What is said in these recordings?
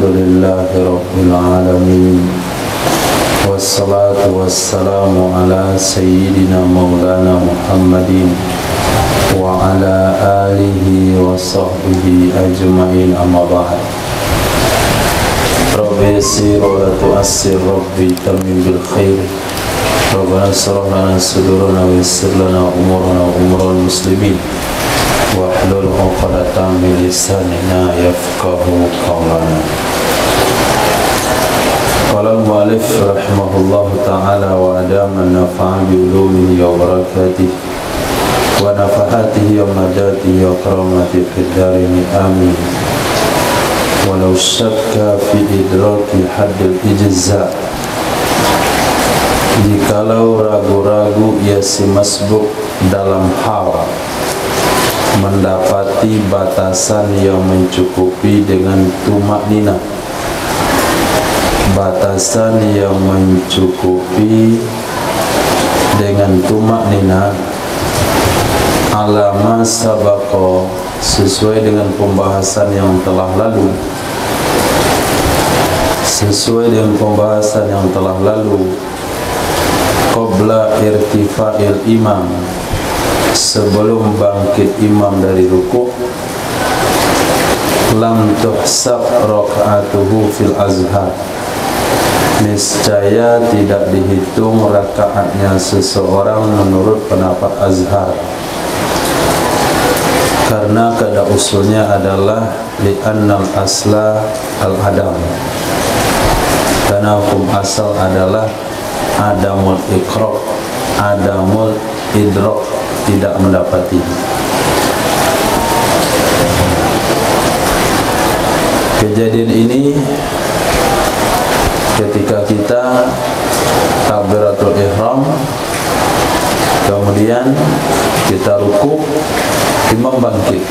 Alhamdulillahi Rabbil Alamin. Wassalatu wassalamu ala Sayyidina Maulana Muhammadin wa ala alihi wa sahbihi ajma'in, amma ba'd. Rabbi yassir wa la tu'assir, Rabbi tamim bil khair. Rabbana shrah lana sudurana wa yassir lana umurana wa umurul muslimin wahlul 'uqdatam min lisanina yafqahu qawlana. Qala al-mu'allif rahimahullahu ta'ala wa adama an-nafa'a bi ulumihi wa barakatihi wa nafahatihi wa madatihi wa karamatihi fid darini amin. Walau syakka fi idraki haddil ijza', jikalau ragu-ragu ia si masbuk dalam hal mendapati batasan yang mencukupi dengan tumak nina, batasan yang mencukupi dengan tumak nina, alama sabako, sesuai dengan pembahasan yang telah lalu, sesuai dengan pembahasan yang telah lalu, qabla irtifa'il imam, sebelum bangkit imam dari rukuk, lam tuhsab raka'atuhu fil azhar, niscaya tidak dihitung rakaatnya seseorang menurut pendapat azhar, karena kada usulnya adalah li'annal asla al-adam, karena hukum asal adalah adamul iqraq, adamul idrak, tidak mendapati. Kejadian ini ketika kita takbiratul ihram, kemudian kita rukuk, imam bangkit,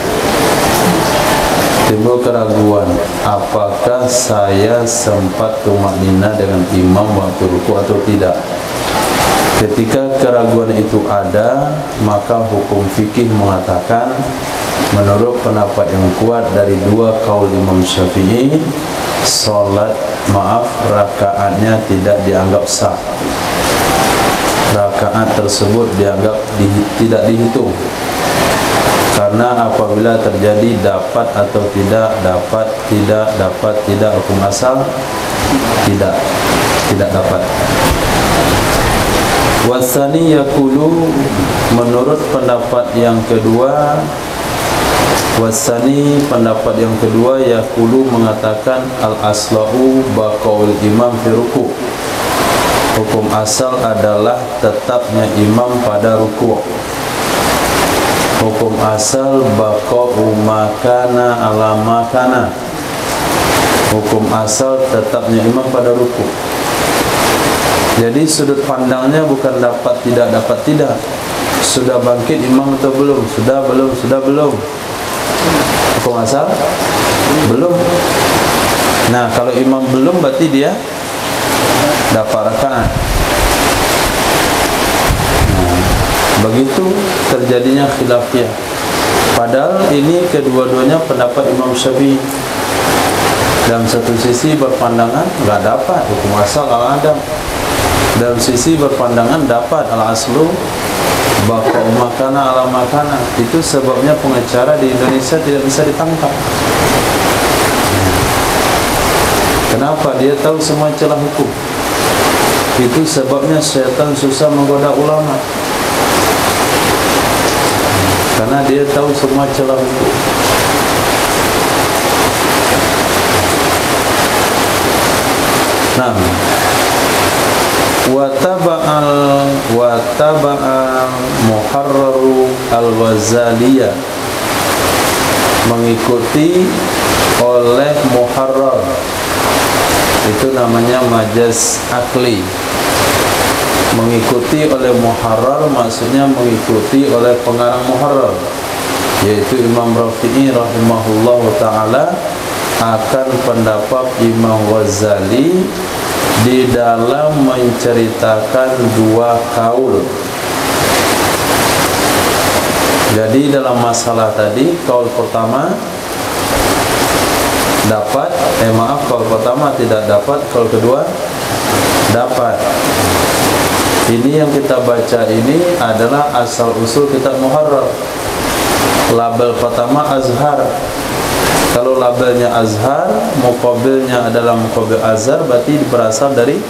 timbul keraguan, apakah saya sempat tumaknina dengan imam waktu rukuk atau tidak. Ketika keraguan itu ada, maka hukum fikih mengatakan menurut pendapat yang kuat dari dua kaul Imam Syafi'i, rakaatnya tidak dianggap sah, rakaat tersebut dianggap tidak dihitung, karena apabila terjadi dapat atau tidak, dapat tidak, dapat tidak, hukum asal tidak dapat. Wasani yakulu, menurut pendapat yang kedua, wasani pendapat yang kedua, yakulu mengatakan al-aslahu baqaul imam fi ruku', hukum asal adalah tetapnya imam pada ruku', hukum asal baqa'u makana ala makana, hukum asal tetapnya imam pada ruku'. Jadi sudut pandangnya bukan dapat tidak, dapat tidak, sudah bangkit imam atau belum, sudah belum, hukum asal belum. Nah, kalau imam belum berarti dia dapat rakaat. Begitu terjadinya khilafiyah. Padahal ini kedua-duanya pendapat Imam Syafi'i. Dalam satu sisi berpandangan nggak dapat, hukum asal al-adam. Dalam sisi berpandangan dapat, al-aslu baqa'u makana ala makana. Itu sebabnya pengacara di Indonesia tidak bisa ditangkap. Kenapa? Dia tahu semua celah hukum. Itu sebabnya syaitan susah menggoda ulama, karena dia tahu semua celah hukum. Nah, wataba'al Muharraru al-Ghazaliyah, mengikuti oleh Muharrar, itu namanya majaz akli. Mengikuti oleh Muharrar maksudnya mengikuti oleh pengarang Muharrar, yaitu Imam Rafi'i rahimahullahu ta'ala, akan pendapat Imam Ghazali di dalam menceritakan dua kaul. Jadi dalam masalah tadi, kaul pertama dapat, maaf, kaul pertama tidak dapat, kaul kedua dapat. Ini yang kita baca ini adalah asal usul kitab Muharrar. Label pertama Azhar. Kalau labelnya Azhar, muqabilnya adalah muqabil Azhar, berarti berasal dari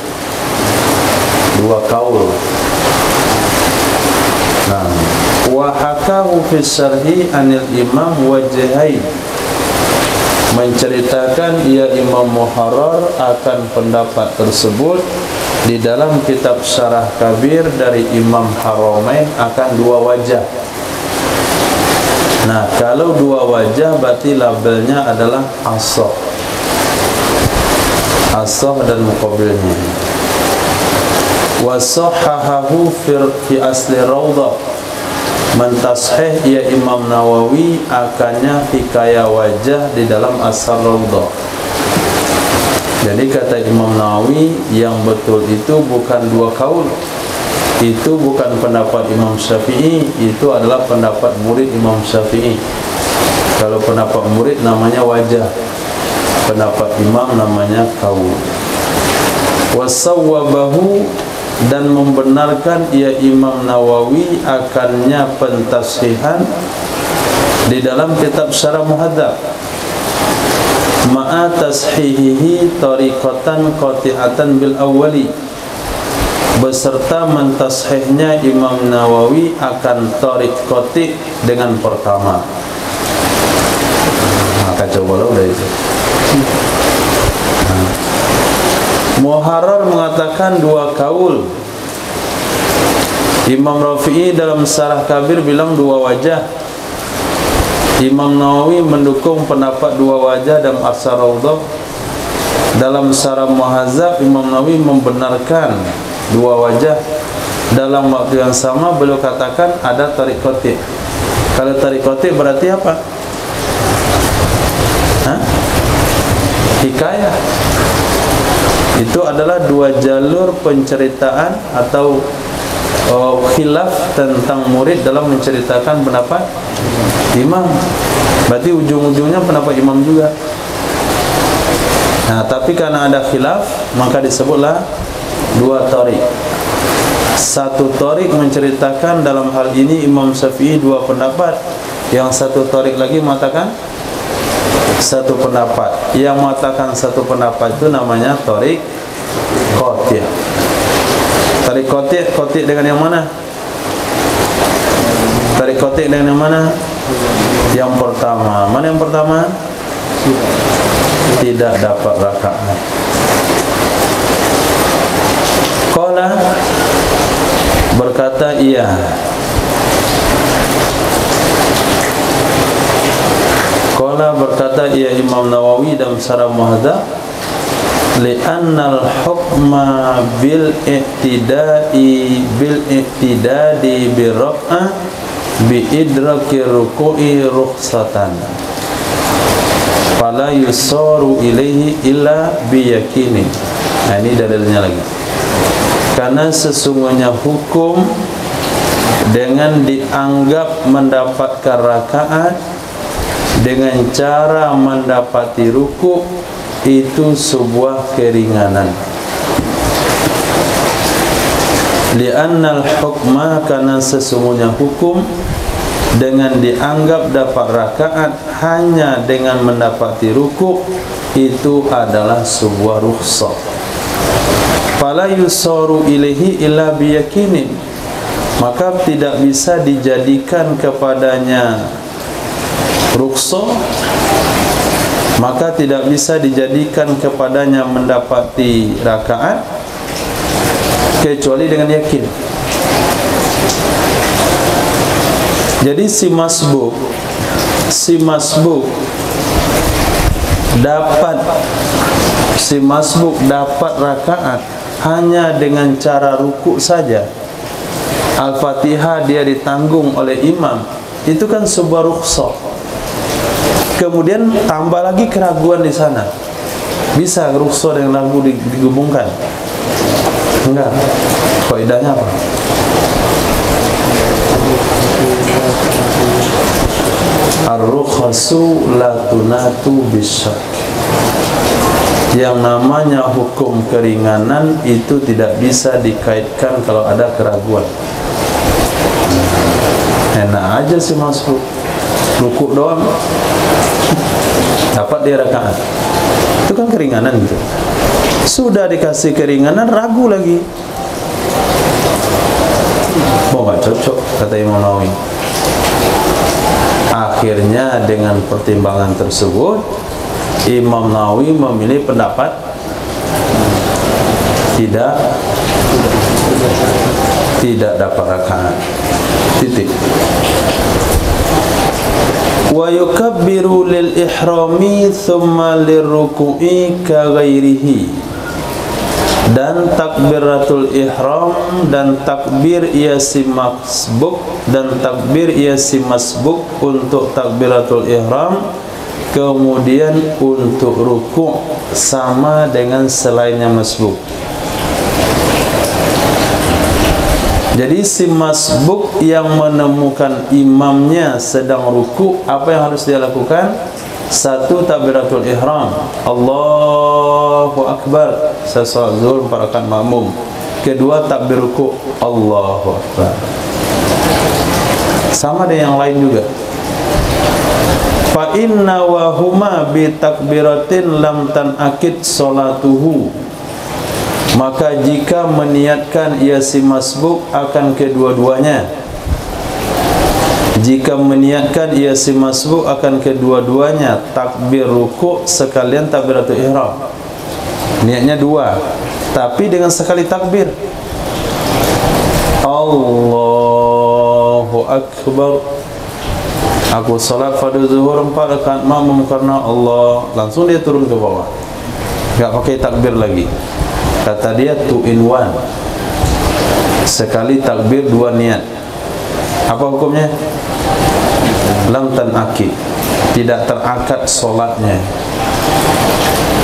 dua kaul. Nah, wa hakahu fi syarhi anil Imam Wajhain, menceritakan ia Imam Muharrar akan pendapat tersebut di dalam kitab Syarah Kabir dari Imam Haramain akan dua wajah. Nah, kalau dua wajah berarti labelnya adalah asah dan muqabilnya. Wa sahhahahu fi asli Raudhah, mentashih ia Imam Nawawi akannya hikayah wajah di dalam asal Raudhah. Jadi kata Imam Nawawi, yang betul itu bukan dua kaul, itu bukan pendapat Imam Syafi'i, itu adalah pendapat murid Imam Syafi'i. Kalau pendapat murid namanya wajah, pendapat imam namanya kaul. Wasawwabahu, dan membenarkan ia Imam Nawawi akannya pentasihan di dalam kitab Syarah Muhadzab, ma'a tashihihi tariqatan qati'atan bil awwali, beserta mentashihnya Imam Nawawi akan tariq qati' dengan pertama. Maka coba lo dari itu. Muharrar mengatakan dua kaul. Imam Rafi'i dalam Syarah Kabir bilang dua wajah. Imam Nawawi mendukung pendapat dua wajah dalam Asar Raudhah. Dalam Syarah Muhadzab, Imam Nawawi membenarkan dua wajah. Dalam waktu yang sama beliau katakan ada tariq qati'. Kalau tariq qati' berarti apa? Hikayah. Itu adalah dua jalur penceritaan atau khilaf tentang murid dalam menceritakan pendapat imam. Berarti ujung-ujungnya pendapat imam juga. Nah, tapi karena ada khilaf, maka disebutlah dua tariq. Satu tariq menceritakan dalam hal ini Imam Syafi'i dua pendapat. Yang satu tariq lagi mengatakan satu pendapat. Yang mengatakan satu pendapat itu namanya tariq qati'. Tariq qati' dengan yang mana? Tariq qati' dengan yang mana? Yang pertama. Mana yang pertama? Tidak dapat rakaat. Qala, berkata ia, Qala berkata ia Imam Nawawi dalam Syarah Muhadzab, li'annal hukma bil iqtidai bi raq'ah bi idraki ruku'i rukhsatan fala yusaru ilaihi illa bi yakini. Nah, ini dalilnya lagi. Karena sesungguhnya hukum dengan dianggap mendapatkan rakaat dengan cara mendapati ruku' itu sebuah keringanan. Li'annal hukma, karena sesungguhnya hukum dengan dianggap dapat rakaat hanya dengan mendapati ruku' itu adalah sebuah rukhsah. Fala yusaru ilaihi illa biyakinin, maka tidak bisa dijadikan kepadanya rukhsah, maka tidak bisa dijadikan kepadanya mendapati rakaat kecuali dengan yakin. Jadi si masbuk dapat rakaat hanya dengan cara ruku saja. Al-Fatihah dia ditanggung oleh imam, itu kan sebuah rukhsah. Kemudian tambah lagi keraguan di sana. Bisa rukhsah dengan lagu digabungkan? Enggak. Faedahnya apa? Ar-rukhasu la tunatu bisyak. Yang namanya hukum keringanan itu tidak bisa dikaitkan kalau ada keraguan. Enak aja sih masuk rukuk doang dapat dia rakaat, itu kan keringanan gitu. Sudah dikasih keringanan ragu lagi, nggak cocok kata Imam Nawawi. Akhirnya dengan pertimbangan tersebut Imam Nawawi memilih pendapat tidak dapat rakaat. Titik. Wa yukabbiru lil ihrami thumma lirruku'i ka ghairihi. Dan takbiratul ihram dan takbir ia si masbuk dan takbir ia si masbuk untuk takbiratul ihram, kemudian untuk ruku' sama dengan selainnya masbuk. Jadi si masbuk yang menemukan imamnya sedang ruku', apa yang harus dia lakukan? Satu, takbiratul ihram, Allahu Akbar, saya salat zuhur 4 rakaat makmum. Kedua, takbir ruku', Allahu Akbar. Sama dengan yang lain juga. Fa inna wa huma bi takbiratin lam tanakid salatuhu. Maka jika meniatkan ia si masbuk akan kedua-duanya, jika meniatkan ia si masbuk akan kedua-duanya, takbir ruku' sekalian takbiratul ihram, niatnya dua tapi dengan sekali takbir, Allahu Akbar, aku salat pada zuhur 4 rakaat makmum karena Allah, langsung dia turun ke bawah, enggak pakai takbir lagi. Kata dia 2 in 1, sekali takbir 2 niat. Apa hukumnya? Lam tanakid, tidak terakad solatnya.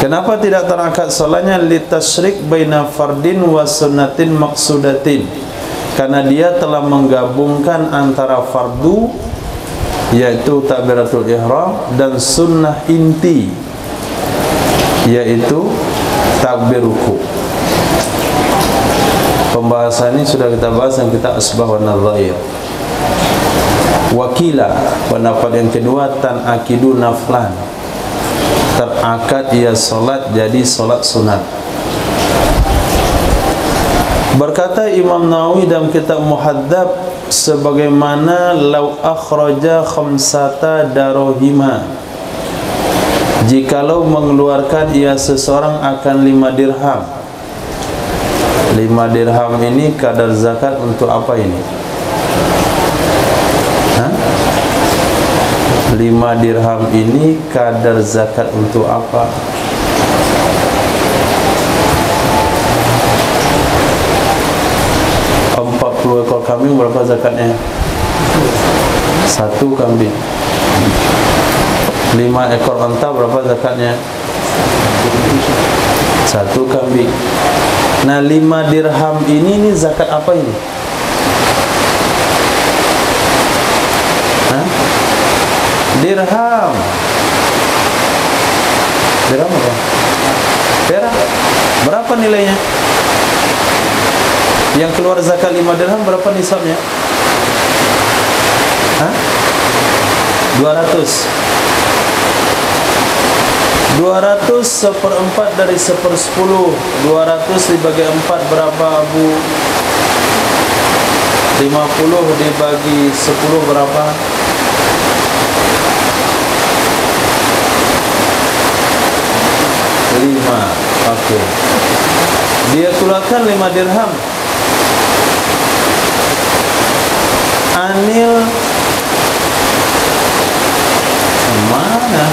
Kenapa tidak terakad solatnya? Litasyrik baina fardin wa sunnatin maksudatin, karena dia telah menggabungkan antara fardu yaitu takbiratul ihram dan sunnah inti yaitu takbir ruku'. Pembahasan ini sudah kita bahas yang kita asbah wa nadhair. Wakila, pendapat yang kedua, tanakidu naflan, terakad ia solat jadi solat sunat. Berkata Imam Nawawi dalam kitab Muhadzab, sebagaimana lau akhraja khamsata darohima, jikalau mengeluarkan ia seseorang akan 5 dirham. 5 dirham ini kadar zakat untuk apa ini? 5 dirham ini kadar zakat untuk apa? Puluh ekor kambing berapa zakatnya? 1 kambing. 5 ekor unta berapa zakatnya? 1 kambing. Nah, 5 dirham ini zakat apa ini? Hah? Dirham. Dirham apa? Perak. Berapa nilainya? Yang keluar zakat 5 dirham berapa nisabnya? Hah? 200. 200 seperempat dari 1/10. 200 dibagi 4 berapa, Abu? 50 dibagi 10 berapa? 5. Oke. Dia keluarkan 5 dirham. Anil mana?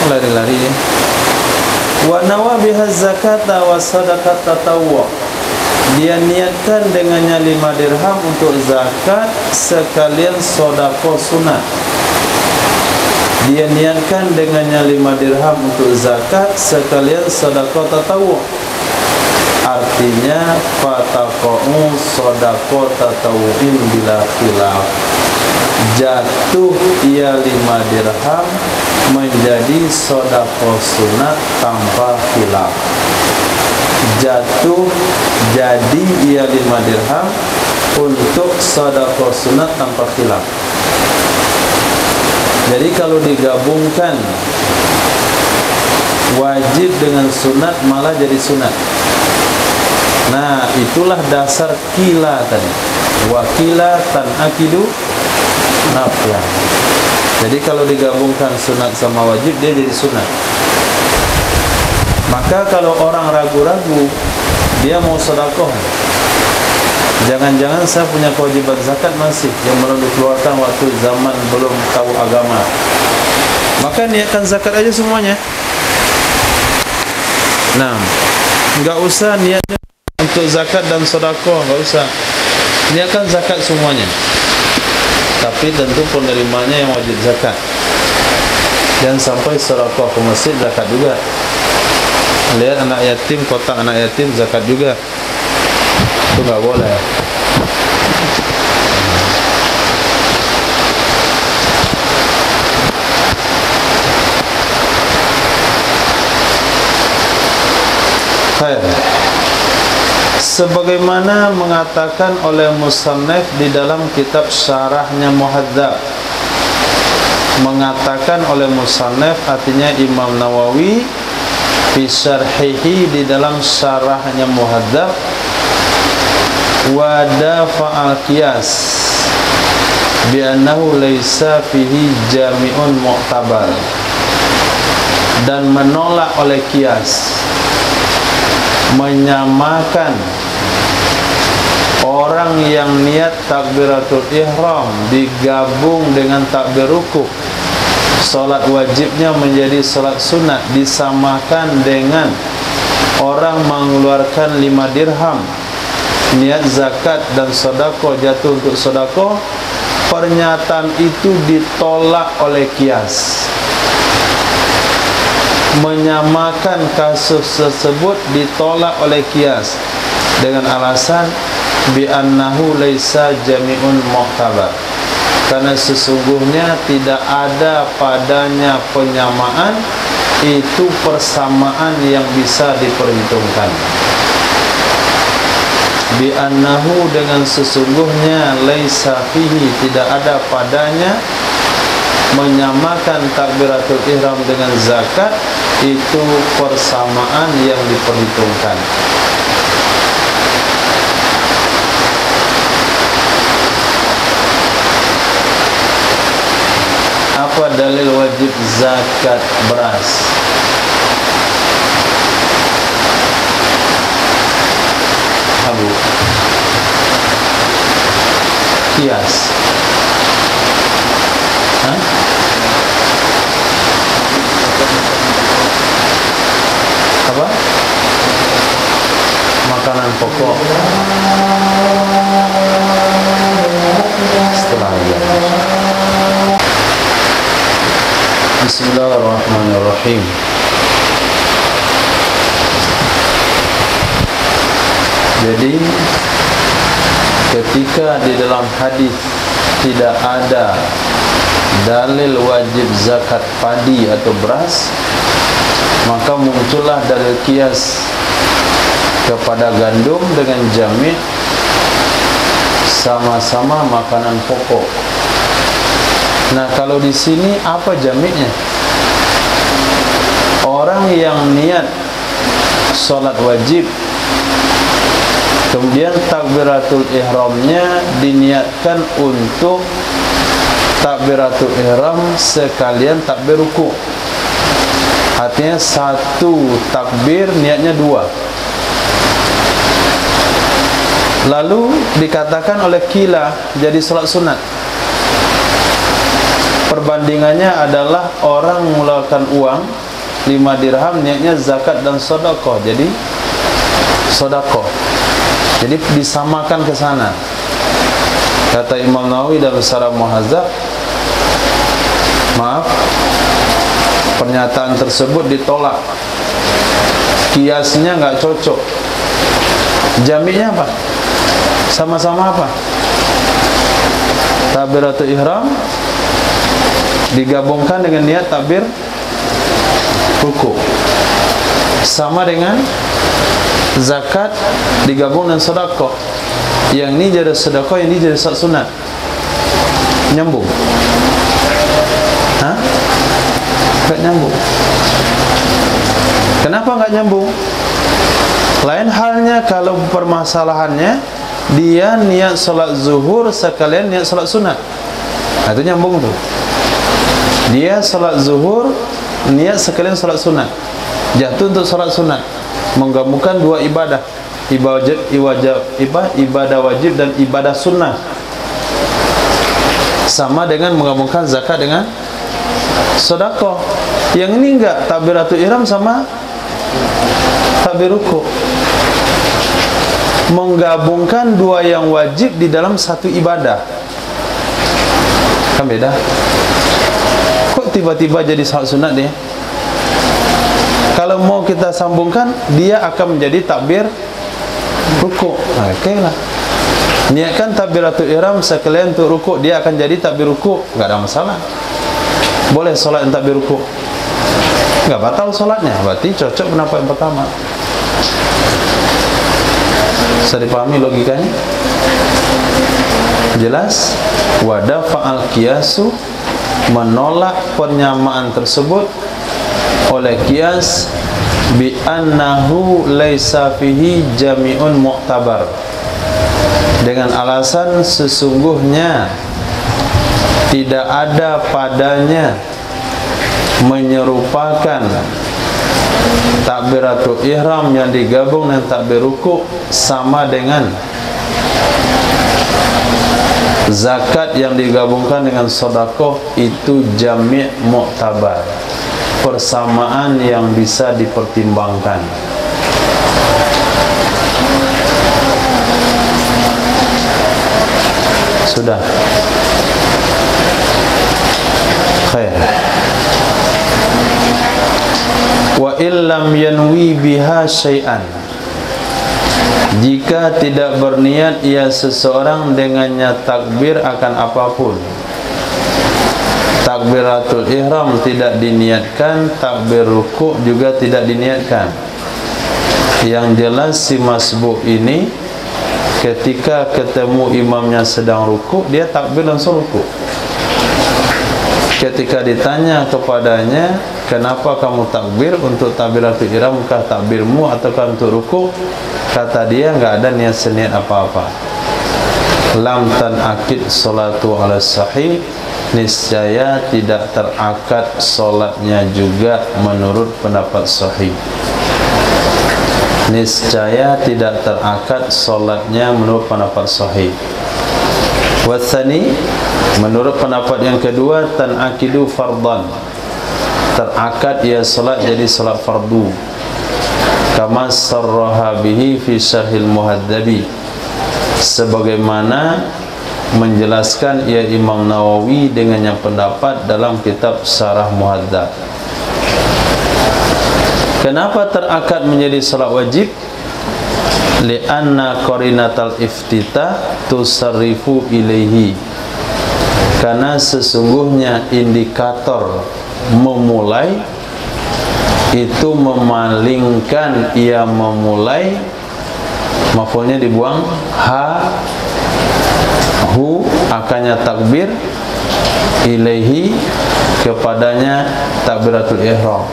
Lari-lari ya. Wa nawa biha zakata wa sadaqat tatawwu. Dia niatkan dengannya 5 dirham untuk zakat sekalian sedekah sunat. Dia niatkan dengannya 5 dirham untuk zakat sekalian sedekah tatawwu. Artinya fataqa'u sedekah tatawwu'in bila khilaf. Jatuh ia 5 dirham menjadi sedekah sunat tanpa khilaf. Jatuh jadi ia 5 dirham untuk sedekah sunat tanpa khilaf. Jadi kalau digabungkan wajib dengan sunat malah jadi sunat. Nah, itulah dasar kila tadi. Wa kila tanakidu naflan. Jadi kalau digabungkan sunat sama wajib, dia jadi sunat. Maka kalau orang ragu-ragu, dia mau sedekah, jangan-jangan saya punya kewajiban zakat masih yang belum dikeluarkan waktu zaman belum tahu agama, maka niatkan zakat aja semuanya. Nah, enggak usah niatnya untuk zakat dan sedekah, enggak usah. Niatkan zakat semuanya. Tapi tentu penerimanya yang wajib zakat. Dan sampai sedekah ke masjid zakat juga. Lihat anak yatim, kotak anak yatim zakat juga. Itu enggak boleh. Baik. Sebagaimana mengatakan oleh musannif di dalam kitab syarahnya Muhadzab. Mengatakan oleh musannif artinya Imam Nawawi fi syarhihi di dalam syarahnya Muhadzab, wa dafa'al qiyas bi annahu laisa fihi jami'un mu'tabar, dan menolak oleh qiyas, menyamakan orang yang niat takbiratul ihram digabung dengan takbir rukuk, solat wajibnya menjadi solat sunat, disamakan dengan orang mengeluarkan 5 dirham niat zakat dan sedekah jatuh untuk sedekah. Pernyataan itu ditolak oleh qiyas. Menyamakan kasus tersebut ditolak oleh qiyas dengan alasan bi annahu laisa jami'un mu'tabar, karena sesungguhnya tidak ada padanya penyamaan, itu persamaan yang bisa diperhitungkan. Bi annahu dengan sesungguhnya, laisa fihi tidak ada padanya, menyamakan takbiratul ihram dengan zakat, itu persamaan yang diperhitungkan. Apa dalil wajib zakat beras? Abu qiyas. Apa? Makanan pokok. Setelah ya. Bismillahirrahmanirrahim. Jadi ketika di dalam hadis tidak ada dalil wajib zakat padi atau beras, maka muncullah dalil qiyas kepada gandum dengan jami' sama-sama makanan pokok. Nah, kalau di sini apa jami'nya? Orang yang niat sholat wajib, kemudian takbiratul ihramnya diniatkan untuk takbiratul ihram sekalian takbir ruku'. Artinya satu takbir niatnya 2. Lalu dikatakan oleh qila jadi salat sunat. Perbandingannya adalah orang mengeluarkan uang 5 dirham niatnya zakat dan sedekah, jadi sedekah. Jadi disamakan ke sana. Kata Imam Nawawi dalam Syarah Muhadzab, maaf, pernyataan tersebut ditolak. Kiasnya enggak cocok. Jami'nya apa? Sama-sama apa? Takbiratul ihram digabungkan dengan niat takbir ruku. Sama dengan zakat digabung dengan sedekah. Yang ini jadi sedekah, yang ini jadi sunat. Nyambung? Hah? Enggak nyambung. Kenapa enggak nyambung? Lain halnya kalau permasalahannya dia niat salat zuhur sekalian niat salat sunat. Nah, itu nyambung tuh. Dia salat zuhur niat sekalian salat sunat. Jatuh untuk salat sunat, menggabungkan dua ibadah, ibadah wajib dan ibadah sunnah. Sama dengan menggabungkan zakat dengan sedekah. Yang ini enggak, takbiratul ihram sama takbir ruku. Menggabungkan dua yang wajib di dalam satu ibadah. Kan beda. Kok tiba-tiba jadi salat sunat dia? Kalau mau kita sambungkan, dia akan menjadi takbir ruku. Nah, oke lah. Niatkan takbiratul ihram sekalian untuk ruku, dia akan jadi takbir ruku, enggak ada masalah. Boleh solat yang takbir ruku. Enggak batal solatnya, berarti cocok pendapat yang pertama. Bisa dipahami logikanya? Jelas? Wada fa'al kiasu, menolak penyamaan tersebut oleh kias bi annahu laisa fihi jami'un mu'tabar, dengan alasan sesungguhnya tidak ada padanya menyerupakan takbiratul ihram yang digabung dengan takbir ruku sama dengan zakat yang digabungkan dengan sedekah. Itu jami' mu'tabar, persamaan yang bisa dipertimbangkan. Sudah. Khair. Wa illam yanwi biha syai'an, jika tidak berniat ia seseorang dengannya takbir akan apapun. Takbiratul ihram tidak diniatkan, takbir ruku juga tidak diniatkan. Yang jelas si masbuk ini ketika ketemu imamnya sedang ruku, dia takbir langsung ruku. Ketika ditanya kepadanya, kenapa kamu takbir, untuk takbiratul ihram kah takbirmu ataukah untuk ruku? Kata dia, enggak ada niat seniat apa-apa. Lam tanakid salatu ala sahih, niscaya tidak terakad solatnya juga menurut pendapat sahih. Niscaya tidak terakad solatnya menurut pendapat sahih. Watsani, menurut pendapat yang kedua, tanakidu fardan, terakad ia solat jadi solat fardu. Kama sarraha bihi fi syarhil muhaddabi, sebagaimana menjelaskan ia Imam Nawawi dengan yang pendapat dalam kitab Syarah Muhaddab. Kenapa terakad menjadi salat wajib? Li'anna qarinatal iftitah tusarrifu ilaihi, karena sesungguhnya indikator memulai itu memalingkan ia memulai, maf'ulnya dibuang, hu akannya takbir, ilaihi kepadanya takbiratul ihram.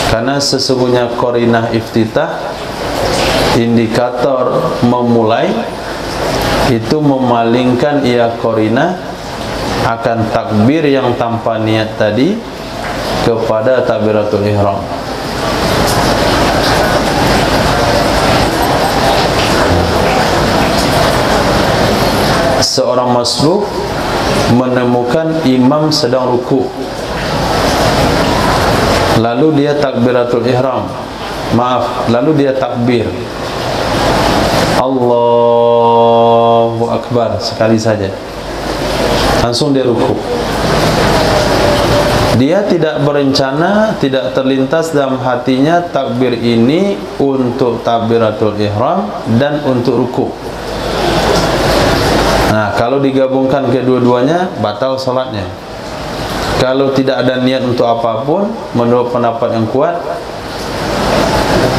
Karena sesungguhnya qarinah iftitah, indikator memulai itu memalingkan ia qarinah akan takbir yang tanpa niat tadi kepada takbiratul ihram. Seorang masbuk menemukan imam sedang ruku, lalu dia takbiratul ihram, lalu dia takbir Allahu Akbar sekali saja, langsung dia ruku. Dia tidak berencana, tidak terlintas dalam hatinya takbir ini untuk takbiratul ihram dan untuk ruku. Nah, kalau digabungkan kedua-duanya batal salatnya. Kalau tidak ada niat untuk apapun, menurut pendapat yang kuat,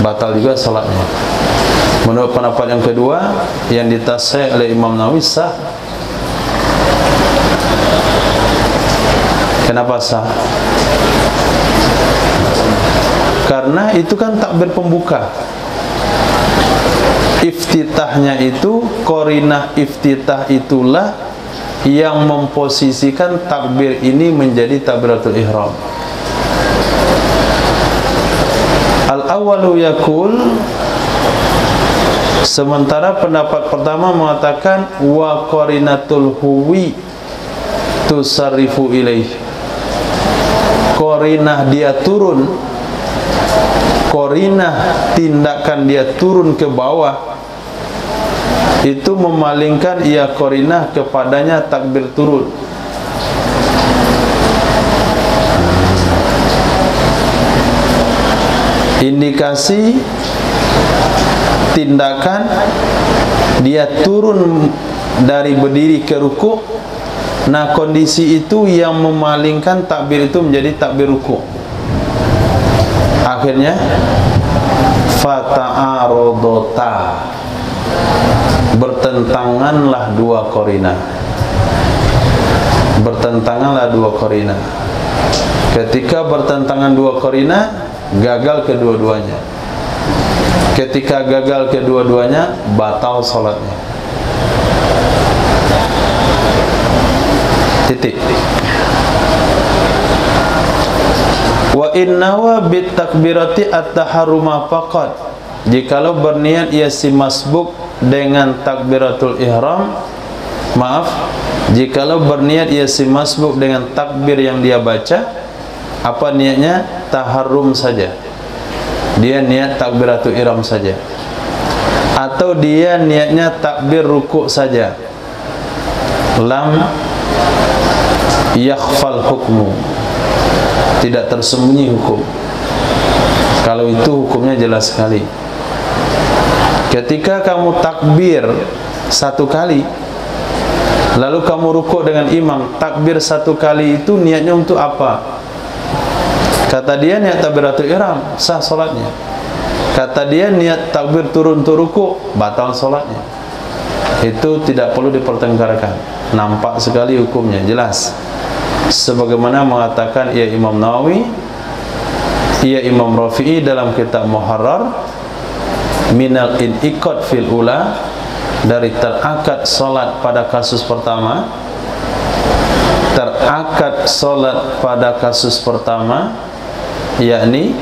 batal juga salatnya. Menurut pendapat yang kedua, yang ditasih oleh Imam Nawawi, sah. Kenapa sah? Karena itu kan takbir pembuka. Iftitahnya itu, qarinah iftitah itulah yang memposisikan takbir ini menjadi takbiratul ihram. Al-awwalu yakul, sementara pendapat pertama mengatakan wa qarinatul huwi tusarrifu ilaih. Qarinah dia turun, qarinah tindakan dia turun ke bawah, itu memalingkan ia qarinah kepadanya takbir turun. Indikasi tindakan dia turun dari berdiri ke ruku'. Nah, kondisi itu yang memalingkan takbir itu menjadi takbir ruku'. Akhirnya fata'arodota, bertentanganlah dua qarinah. Bertentanganlah dua qarinah. Ketika bertentangan dua qarinah, gagal kedua-duanya. Ketika gagal kedua-duanya, batal salatnya. Titik. Wa innawa bit takbirati at-taharruma faqat. Jikalau berniat ia si masbuk dengan takbiratul ihram, maaf, jikalau berniat ia si masbuk dengan takbir yang dia baca, apa niatnya? Taharrum saja. Dia niat takbiratul ihram saja. Atau dia niatnya takbir ruku' saja. Lam yakhfal hukmu, tidak tersembunyi hukum. Kalau itu hukumnya jelas sekali. Ketika kamu takbir satu kali, lalu kamu rukuk dengan imam, takbir satu kali itu niatnya untuk apa? Kata dia niat takbiratul ihram, sah salatnya. Kata dia niat takbir turun untuk rukuk, batal salatnya. Itu tidak perlu dipertengkarkan. Nampak sekali hukumnya, jelas. Sebagaimana mengatakan ia Imam Nawawi, ia Imam Rafi'i dalam kitab Muharrar, minal in'iqad fil ula, dari terakad salat pada kasus pertama, terakad salat pada kasus pertama, yakni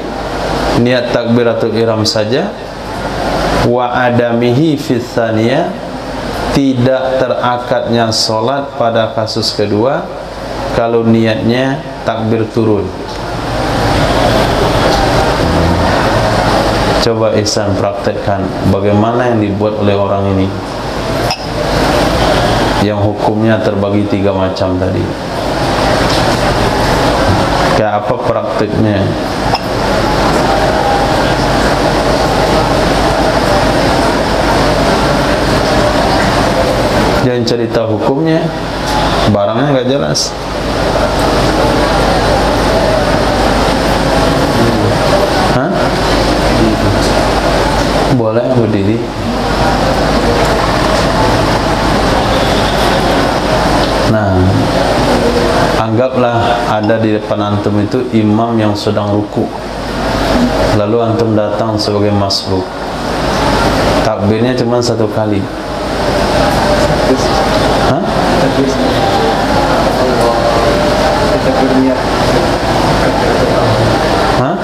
niat takbiratul ihram saja, wa adamihi fil tsaniyah, tidak terakadnya salat pada kasus kedua, kalau niatnya takbir turun. Coba Ihsan praktekkan bagaimana yang dibuat oleh orang ini, yang hukumnya terbagi 3 macam tadi. Kayak apa praktiknya? Jangan cerita hukumnya, barangnya nggak jelas. Hah? Boleh berdiri. Nah, anggaplah ada di depan antum itu imam yang sedang ruku, lalu antum datang sebagai masbuk. Takbirnya cuma 1 kali. Hah? Hah?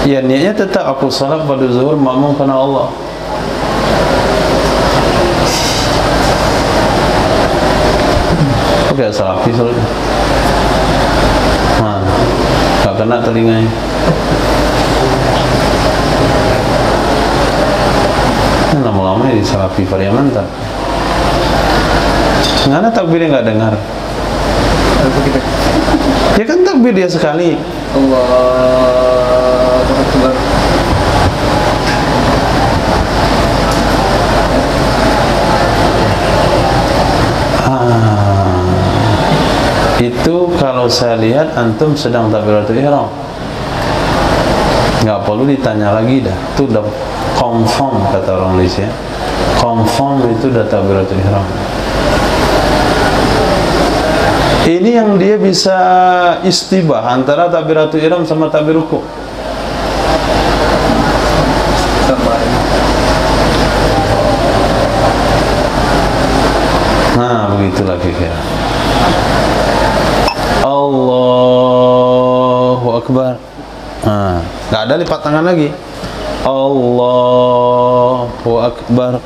Ya, niatnya tetap aku salat pada zuhur makmum karena Allah. Oke, salafi salat. Nah, gak kena telinganya. Lama-lama di salafi variamantan. Karena takbirnya nggak dengar. Ya kan takbir dia sekali. Allahu Akbar. kalau saya lihat antum sedang takbiratul ihram. Nggak perlu ditanya lagi dah. Itu udah confirm, kata orang Malaysia. Confirm itu udah takbiratul ihram. Ini yang dia bisa istibah antara takbiratul ihram sama takbir rukuk. Nah, begitulah kira-kira. Allahu Akbar. Nah, nggak ada lipat tangan lagi. Allahu Akbar.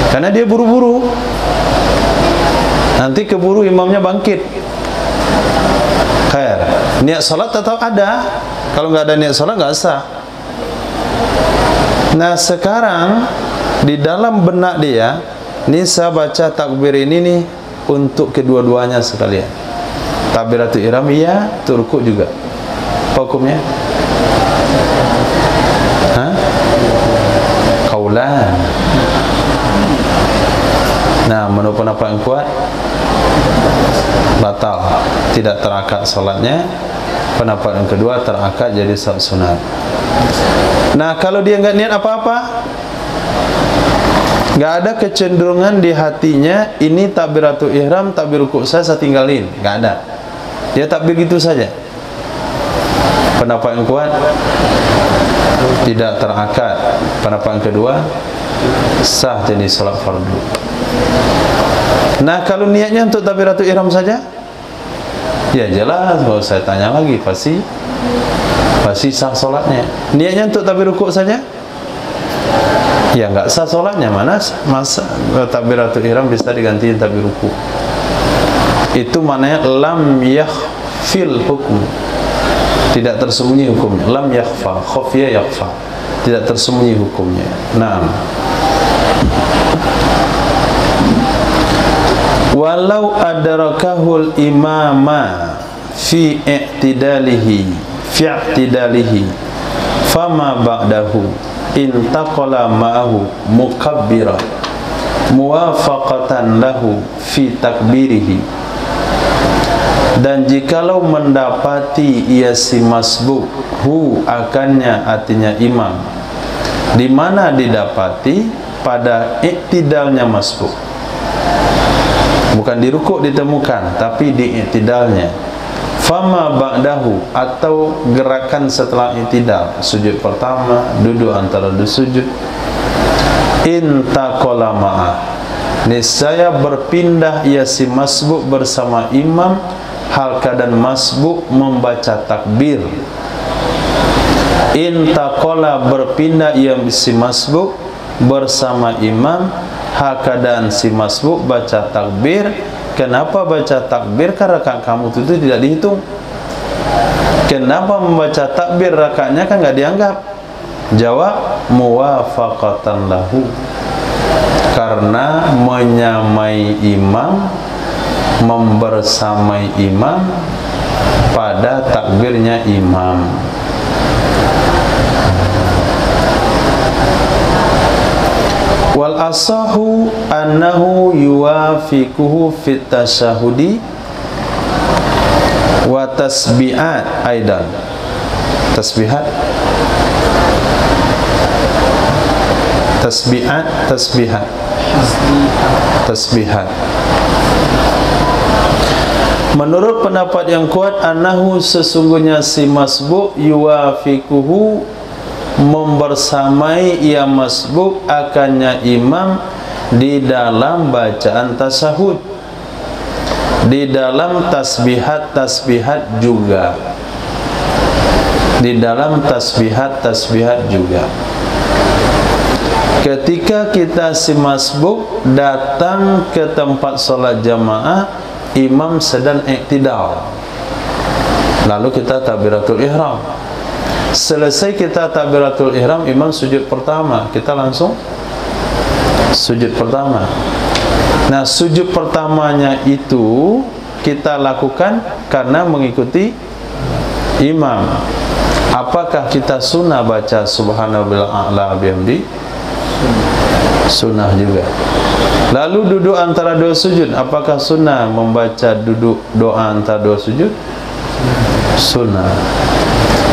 Karena dia buru-buru. Nanti keburu imamnya bangkit. Khair. Niat salat tetap ada. Kalau nggak ada niat salat nggak sah. Nah, sekarang di dalam benak dia, ini saya baca takbir ini nih untuk kedua-duanya sekalian. Takbiratul ihram iya, rukuk juga. Hukumnya? Hah? Kaulan. Nah, menurut pendapat yang kuat, batal, tidak terakad salatnya. Pendapat yang kedua, terakad jadi salat sunat. Nah, kalau dia nggak niat apa-apa, nggak ada kecenderungan di hatinya ini takbiratul ihram, takbir rukuk saya tinggalin, nggak ada. Dia takbir gitu saja. Pendapat yang kuat, tidak terakad. Pendapat yang kedua, sah jadi salat fardu. Nah, kalau niatnya untuk takbiratul ihram saja, ya jelas, kalau saya tanya lagi, pasti sah solatnya. Niatnya untuk takbir rukuk saja, ya nggak sah solatnya. Mana masa takbiratul ihram bisa digantiin takbir rukuk? Itu maknanya lam yakhfil hukum, tidak tersembunyi hukumnya. Lam yakhfa, khafiya yakhfa, tidak tersembunyi hukumnya. Nah, walau adrakahul imama fi i'tidalihi fama ba'dahu intaqala ma'ahu mukabbira muwafaqatan lahu fi takbirihi. Dan jikalau mendapati ia si masbuk, hu akannya artinya imam, di mana didapati pada i'tidalnya masbuk, bukan di rukuk ditemukan, tapi di i'tidalnya. Fama ba'dahu, atau gerakan setelah i'tidal, sujud pertama, duduk antara dua sujud, intaqala ma'ah, niscaya berpindah ia si masbuk bersama imam, hal keadaan masbuk membaca takbir. Intaqala, berpindah ia si masbuk bersama imam, hal keadaan si masbuk baca takbir. Kenapa baca takbir? Karena rakaat kamu itu tidak dihitung. Kenapa membaca takbir? Rakaatnya kan nggak dianggap. Jawab, muwafaqatan lahu, karena menyamai imam, membersamai imam pada takbirnya imam. Wal asahu annahu yuwafiquhu fit tasyahudi wa tasbihat aidan. Tasbihat menurut pendapat yang kuat, annahu sesungguhnya si masbuk, yuwafiquhu membersamai ia masbuk akannya imam di dalam bacaan tasyahud, di dalam tasbihat juga, di dalam tasbihat juga. Ketika kita si masbuk datang ke tempat sholat jamaah, imam sedang i'tidal, lalu kita takbiratul ihram. Selesai kita takbiratul ihram, imam sujud pertama, kita langsung sujud pertama. Nah, sujud pertamanya itu kita lakukan karena mengikuti imam. Apakah kita sunnah baca subhanallah bihamdi? Sunnah juga. Lalu duduk antara dua sujud, apakah sunnah membaca duduk doa antara dua sujud? Sunnah.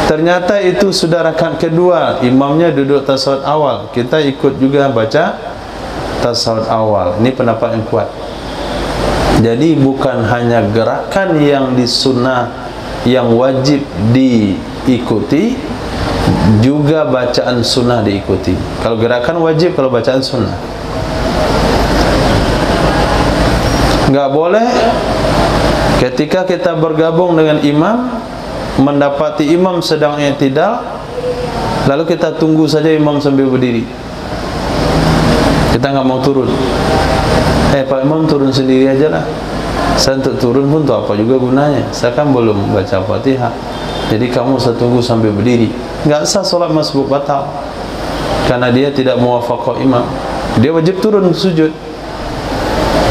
Ternyata itu sudah rakaat kedua, imamnya duduk tasawuf awal, kita ikut juga baca tasawuf awal. Ini pendapat yang kuat. Jadi bukan hanya gerakan yang disunnah, yang wajib diikuti, juga bacaan sunnah diikuti. Kalau gerakan wajib, kalau bacaan sunnah. Enggak boleh ketika kita bergabung dengan imam, mendapati imam sedang i'tidal, lalu kita tunggu saja imam sambil berdiri, kita nggak mau turun. Pak Imam turun sendiri aja lah, saya untuk turun pun tuh apa juga gunanya, saya kan belum baca Fatihah, jadi kamu saya tunggu sambil berdiri. Nggak sah sholat masbuk, batal, karena dia tidak muwafaqah imam, dia wajib turun sujud.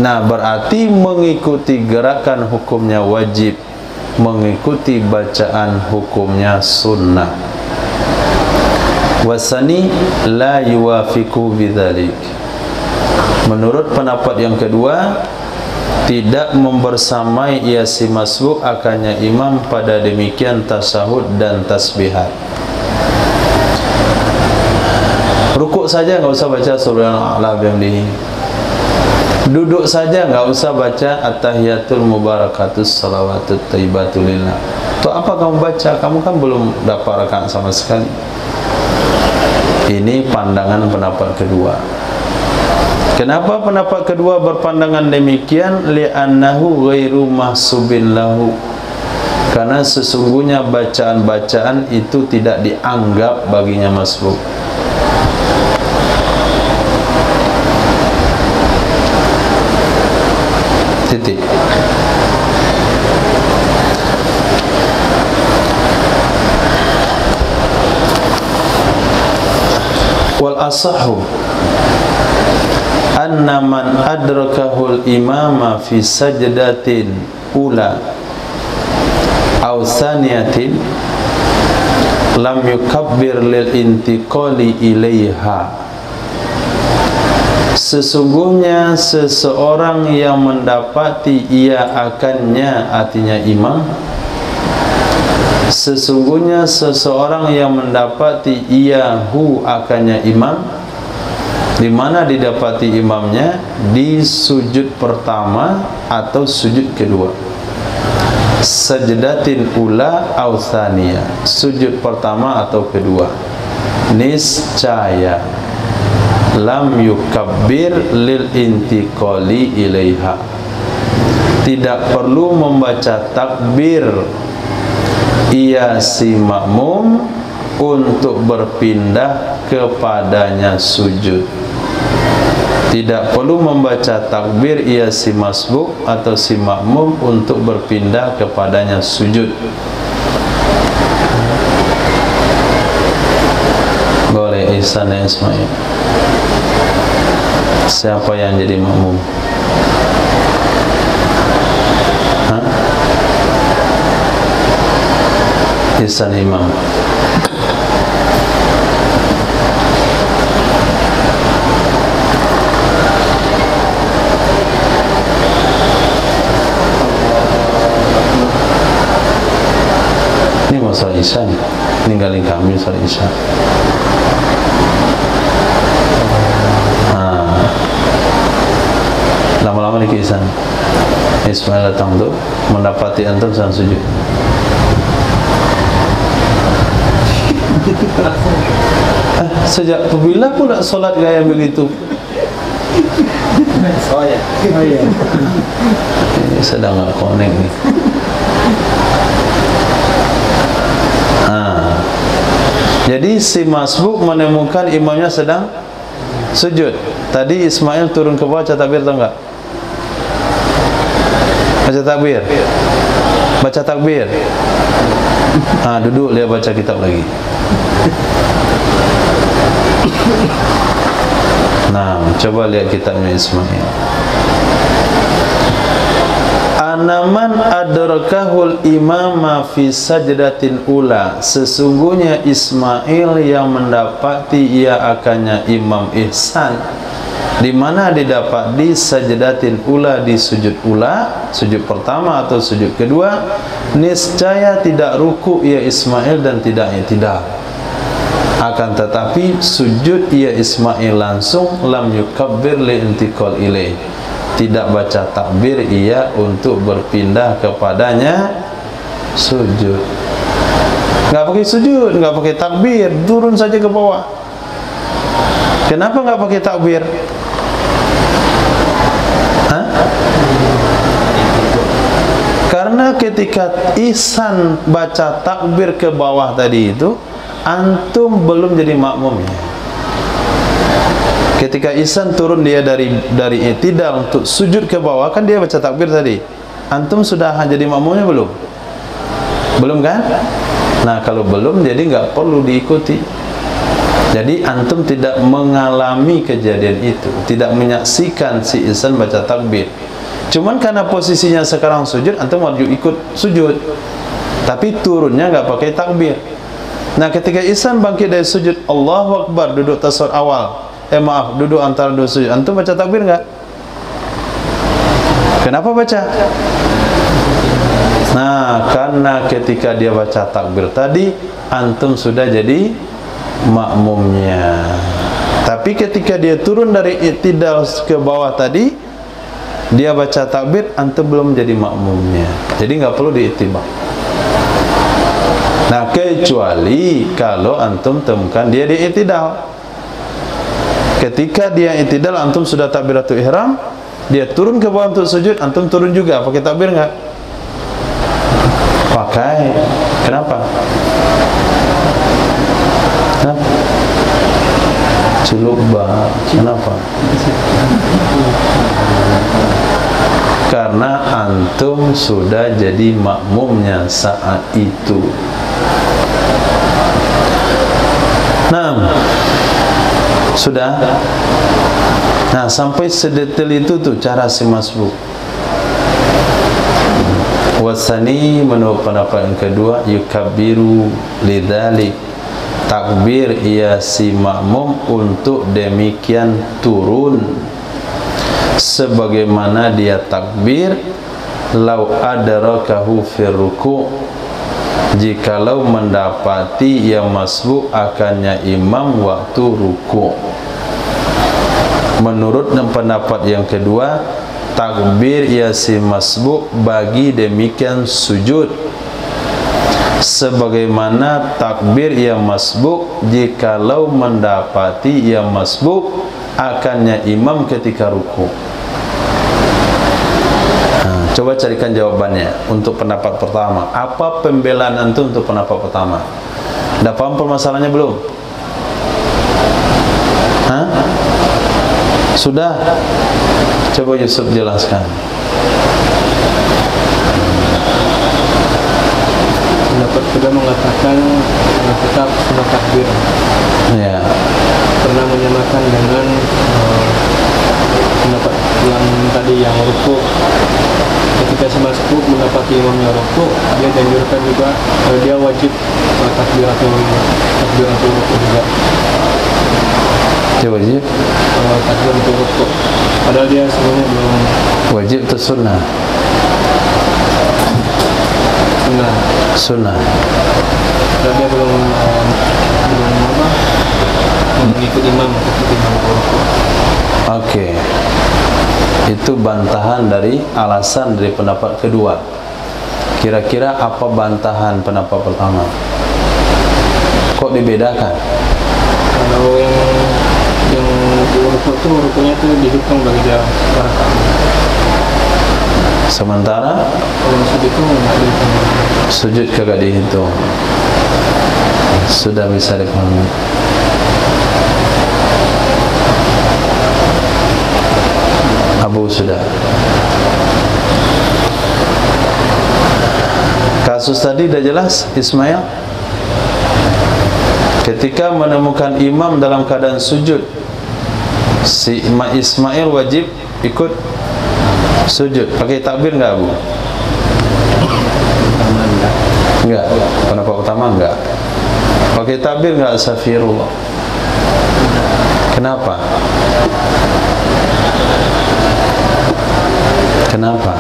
Nah, berarti mengikuti gerakan hukumnya wajib, mengikuti bacaan hukumnya sunnah. Wasani la yuwafiqu bidzalik. Menurut pendapat yang kedua, tidak membersamai ia si masbuk akannya imam pada demikian tasahud dan tasbihat. Rukuk saja nggak usah baca surah Al-A'la bihamdihi. Duduk saja nggak usah baca at-tahiyatul mubarakatus salawatut thayyibatulillah. Itu apa kamu baca? Kamu kan belum dapat rakaat sama sekali. Ini pandangan pendapat kedua. Kenapa pendapat kedua berpandangan demikian? Li'annahu ghairu mahsubin lahu. Karena sesungguhnya bacaan-bacaan itu tidak dianggap baginya masbuk. Titik. Wal asahu anna man adrakahul imama fi sajdatin ula aw thaniyatin lam yukabbir lil intiqali ilaiha. Sesungguhnya seseorang yang mendapati ia akannya, artinya imam, sesungguhnya seseorang yang mendapati iahu akannya imam, di mana didapati imamnya? Di sujud pertama atau sujud kedua. Sajdatin ula au tsaniyah, sujud pertama atau kedua. Niscaya lam yukabbir lil intiqali ilaiha, tidak perlu membaca takbir ia si makmum untuk berpindah kepadanya sujud. Tidak perlu membaca takbir ia si masbuk atau si makmum untuk berpindah kepadanya sujud. Boleh Ihsan dan Ismail. Siapa yang jadi makmum? Hah? Ihsan imam. Ini masalah Isya nih, ninggalin kami masalah Isya. Lama-lama di Isya Ismail datang tuh mendapati antum sedang sujud. Sejak bila pula solat gaya begitu? Oh ya, ini sedang nggak connect nih. Jadi si masbuk menemukan imamnya sedang sujud. Tadi Ismail turun ke bawah baca takbir atau enggak? Baca takbir. Baca takbir. Duduk dia baca kitab lagi. Nah, coba lihat kitabnya Ismail. Anaman adrakahul imama fi sajdatin ula, sesungguhnya Ismail yang mendapati ia akannya Imam Ihsan Di mana didapat? Di sajdatin ula, di sujud ula, sujud pertama atau sujud kedua, niscaya tidak ruku ia Ismail dan tidak i'tidal. Akan tetapi sujud ia Ismail langsung, lam yukabbir li intiqal ilaih, tidak baca takbir ia untuk berpindah kepadanya sujud. Nggak pakai sujud, nggak pakai takbir, turun saja ke bawah. Kenapa nggak pakai takbir? Hah? Karena ketika ihsan baca takbir ke bawah tadi itu, antum belum jadi makmumnya. Ketika ihsan turun dia dari i'tidal untuk sujud ke bawah, kan dia baca takbir tadi. Antum sudah jadi makmumnya belum? Belum kan? Nah, kalau belum, jadi nggak perlu diikuti. Jadi antum tidak mengalami kejadian itu, tidak menyaksikan si ihsan baca takbir. Cuman karena posisinya sekarang sujud, antum wajib ikut sujud, tapi turunnya nggak pakai takbir. Nah, ketika ihsan bangkit dari sujud, Allahu Akbar, duduk tasawuf awal, duduk antara dua sujud, antum baca takbir nggak? Kenapa baca? Nah, karena ketika dia baca takbir tadi, antum sudah jadi makmumnya. Tapi ketika dia turun dari i'tidal ke bawah tadi, dia baca takbir, antum belum jadi makmumnya. Jadi nggak perlu diittiba. Nah, kecuali kalau antum temukan dia di i'tidal. Ketika dia i'tidal, antum sudah takbiratul ihram, dia turun ke bawah untuk sujud, antum turun juga, pakai takbir nggak? Pakai. Kenapa? Kenapa? Celuba. Kenapa? Karena antum sudah jadi makmumnya saat itu. Nah, sudah. Nah, sampai sedetail itu tuh cara si masbuk. Wasani, menurut pendapat yang kedua, yukabbiru lidzalik, takbir ia si makmum untuk demikian turun, sebagaimana dia takbir lau adrakahu fir ruku', jikalau mendapati yang masbuk akannya imam waktu ruku'. Menurut pendapat yang kedua, takbir ia si masbuk bagi demikian sujud, sebagaimana takbir ia masbuk jikalau mendapati ia masbuk akannya imam ketika ruku. Nah, coba carikan jawabannya untuk pendapat pertama. Apa pembelaan antum untuk pendapat pertama? Dah paham permasalahannya belum? Hah? Sudah? Coba Yusuf jelaskan. Pendapat kedua mengatakan tetap sunnah takbir. Ya. Pernah menyamakan dengan pendapat yang tadi yang ruku. Ketika si masbuk mendapati imamnya ruku, dia dianjurkan juga dia wajib takbiratul ruku juga. Dia wajib takbiratul ruku. Padahal dia sebenarnya belum wajib atau sunnah? Sunnah. Dan dia belum mengikut imam ketika ruku. Oke. Itu bantahan dari alasan dari pendapat kedua. Kira-kira apa bantahan pendapat pertama? Kok dibedakan? Kalau yang ruku itu rukunya itu dihitung bagi jarak rakaat. Sementara kalau sujud itu nggak dihitung. Sujud kagak dihitung. Sudah bisa dipahami. Abu sudah. Kasus tadi dah jelas, Ismail. Ketika menemukan imam dalam keadaan sujud, si Ismail wajib ikut sujud. Pakai takbir enggak, Abu? Enggak. Pendapat pertama enggak. Pakai takbir enggak? Astagfirullah. Kenapa? Kenapa?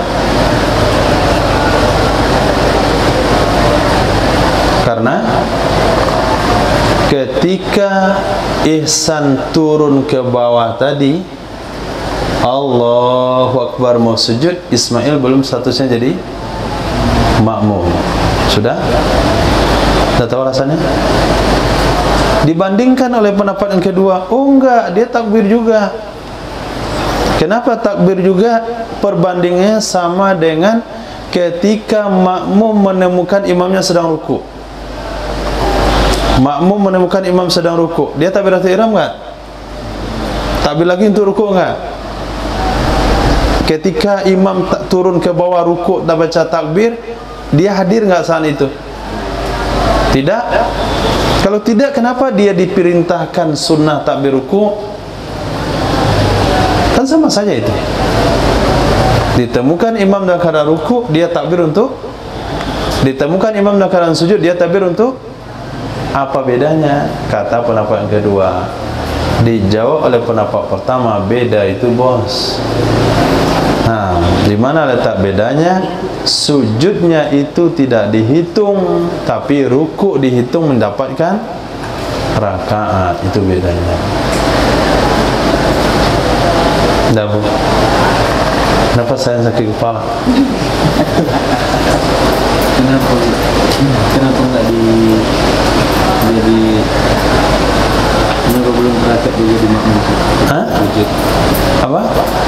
Karena ketika ihsan turun ke bawah tadi, Allahu Akbar mau sujud, Ismail belum statusnya jadi makmum. Sudah? Sudah tahu alasannya? Dibandingkan oleh pendapat yang kedua, oh enggak, dia takbir juga. Kenapa takbir juga? Perbandingannya sama dengan ketika makmum menemukan imamnya sedang ruku. Makmum menemukan imam sedang ruku, dia takbiratul ihram enggak? Takbir lagi untuk ruku enggak? Ketika imam turun ke bawah ruku dan baca takbir, dia hadir enggak saat itu? Tidak. Kalau tidak, kenapa dia diperintahkan sunnah takbir ruku? Kan sama saja itu. Ditemukan imam dalam keadaan ruku, dia takbir untuk. Ditemukan imam dalam keadaan sujud, dia takbir untuk. Apa bedanya? Kata pendapat yang kedua. Dijawab oleh pendapat pertama, beda itu bos. Nah, di mana letak bedanya? Sujudnya itu tidak dihitung, tapi ruku dihitung mendapatkan rakaat. Itu bedanya. Dah bu. Kenapa saya sakit kepala? Kenapa enggak jadi kenapa belum berangkat dia jadi makmum? Hah? Sujud. Apa?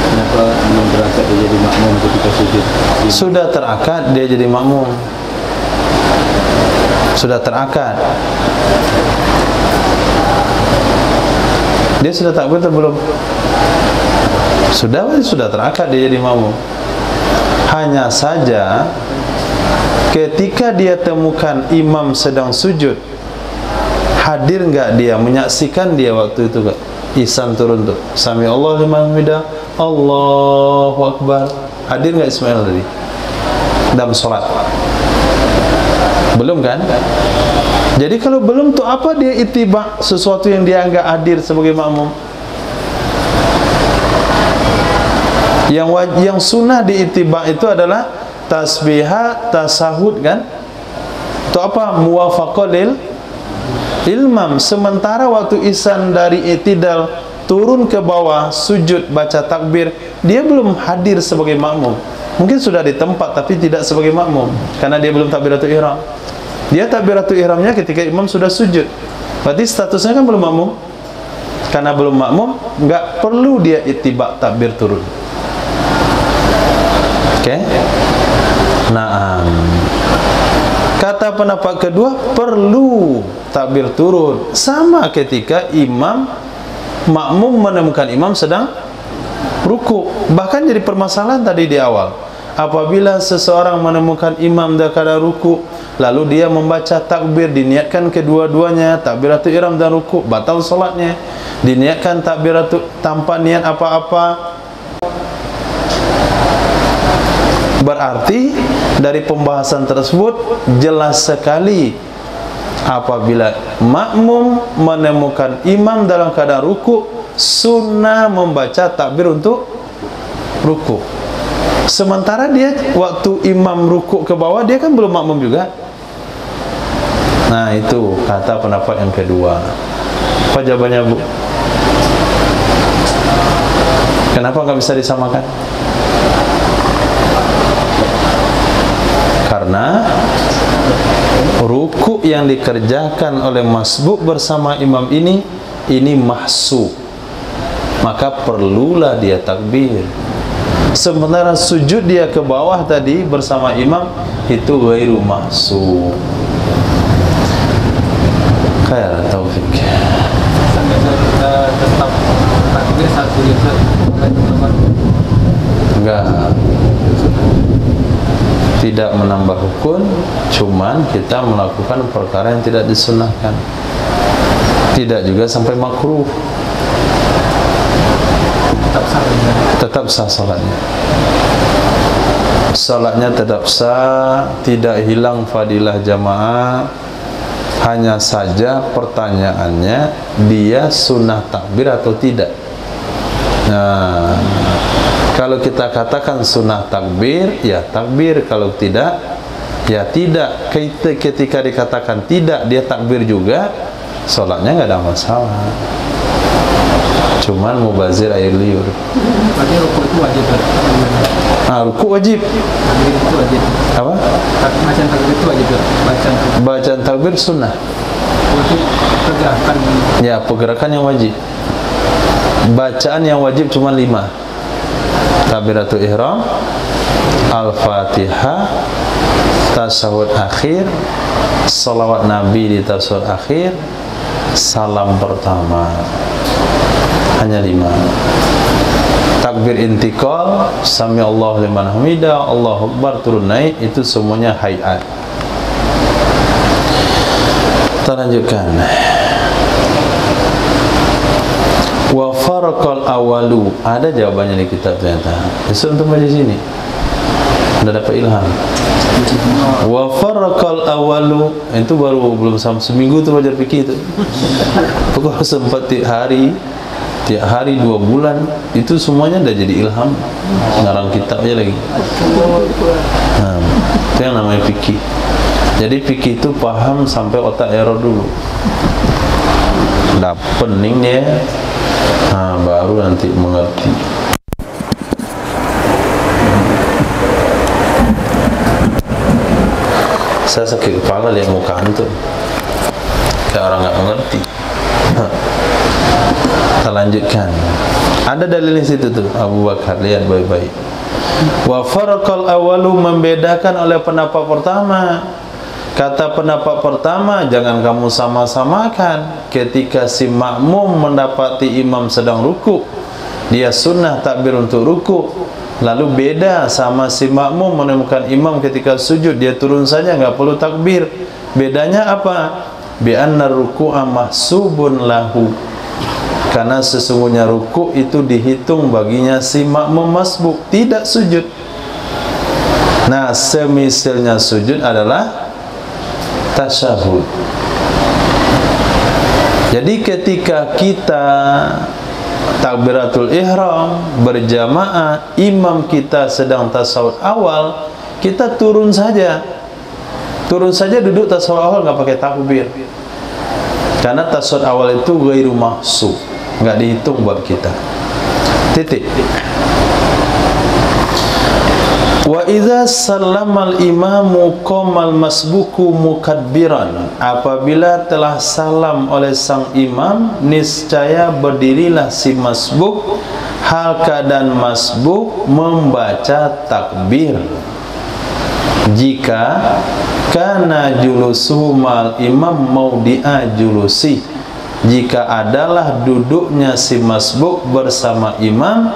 Kenapa belum berangkat dia jadi makmum ketika sujud? Sudah terakad dia jadi makmum. Sudah terakad. Dia sudah takbir atau belum? Sudah terakad dia jadi makmum. Hanya saja ketika dia temukan imam sedang sujud, hadir enggak dia, menyaksikan dia waktu itu enggak? Ihsan turun tuh, Sami Allah liman hamidah, Allahu Akbar. Hadir enggak Ismail tadi dalam sholat? Belum kan? Jadi kalau belum tuh apa dia ittiba sesuatu yang dia enggak hadir sebagai makmum? Yang sunnah diittiba itu adalah tasbihah, tasahud kan? Itu apa? Muwafaqah lil ilmam. Sementara waktu ihsan dari i'tidal turun ke bawah, sujud, baca takbir, dia belum hadir sebagai makmum. Mungkin sudah di tempat tapi tidak sebagai makmum karena dia belum takbiratul ihram. Dia takbiratul ihramnya ketika imam sudah sujud. Berarti statusnya kan belum makmum. Karena belum makmum, enggak perlu dia ittiba takbir turun. Oke? Naam. Kata pendapat kedua, perlu takbir turun. Sama ketika imam makmum menemukan imam sedang ruku. Bahkan jadi permasalahan tadi di awal. Apabila seseorang menemukan imam dalam keadaan ruku, lalu dia membaca takbir, diniatkan kedua-duanya, takbiratul ihram dan ruku, batal solatnya. Diniatkan takbiratul tanpa niat apa-apa, berarti dari pembahasan tersebut jelas sekali apabila makmum menemukan imam dalam keadaan ruku, sunnah membaca takbir untuk ruku. Sementara dia waktu imam ruku ke bawah, dia kan belum makmum juga. Nah itu kata pendapat yang kedua. Apa jawabannya bu? Kenapa nggak bisa disamakan? Karena ruku yang dikerjakan oleh masbuk bersama imam ini mahsu, maka perlulah dia takbir. Sementara sujud dia ke bawah tadi bersama imam itu ghairu mahsu. Khair taufik. Tetap takbir saat sujud. Enggak. Tidak menambah rukun, cuman kita melakukan perkara yang tidak disunnahkan. Tidak juga sampai makruh. Tetap sah salatnya. Salatnya tetap sah, tidak hilang fadilah jamaah. Hanya saja pertanyaannya, dia sunnah takbir atau tidak? Nah, kalau kita katakan sunnah takbir, ya takbir. Kalau tidak, ya tidak. Ketika dikatakan tidak, dia takbir juga, sholatnya nggak ada masalah. Cuman mubazir air liur. Berarti rukuk itu wajib. Rukuk wajib. Takbir itu wajib. Apa? Bacaan takbir itu wajib. Bacaan takbir sunnah. Berarti pergerakan. Ya, pergerakan yang wajib. Bacaan yang wajib cuma 5. Takbiratul ihram, Al-Fatihah, tasyahud akhir, salawat Nabi di tasyahud akhir, salam pertama. Hanya 5. Takbir intikal, sami Allahu liman hamidah, Allahu akbar, turun naik, itu semuanya hayat. Kita lanjutkan. Wa farqal awalu, ada jawabannya di kitab ternyata. Besok untuk baca sini. Anda dapat ilham. Wa farqal awalu, itu baru belum sampai seminggu tu belajar fikih itu. Pokoknya sempat tiap hari 2 bulan, itu semuanya dah jadi ilham. Ngarang kitab aja lagi. Nah, itu yang namanya fikih. Jadi fikih itu paham sampai otak error dulu. Dah pening dia. Nah, baru nanti mengerti. Saya sakit kepala lihat muka antum, kayak orang nggak mengerti. Kita lanjutkan. Ada dalil di situ tuh, Abu Bakar, lihat baik-baik. Wa farqal awalu, membedakan oleh pendapat pertama. Kata pendapat pertama, jangan kamu sama-samakan. Ketika si makmum mendapati imam sedang ruku, dia sunnah takbir untuk ruku. Lalu beda sama si makmum menemukan imam ketika sujud, dia turun saja, nggak perlu takbir. Bedanya apa? Bi anna ruku'a mahsubun lahu, karena sesungguhnya ruku itu dihitung baginya si makmum masbuk, tidak sujud. Nah, semisalnya sujud adalah tasyahud. Jadi ketika kita takbiratul ihram berjamaah, imam kita sedang tasyahud awal, kita turun saja duduk tasyahud awal, nggak pakai takbir, karena tasyahud awal itu ghairu mahsub, nggak dihitung buat kita. Titik. Wa idza sallamal imamu qamal masbuku mukadbiran, apabila telah salam oleh sang imam, niscaya berdirilah si masbuk hal keadaan masbuk membaca takbir. Jika kana julusuhu mal imam maudi'a julusi, jika adalah duduknya si masbuk bersama imam,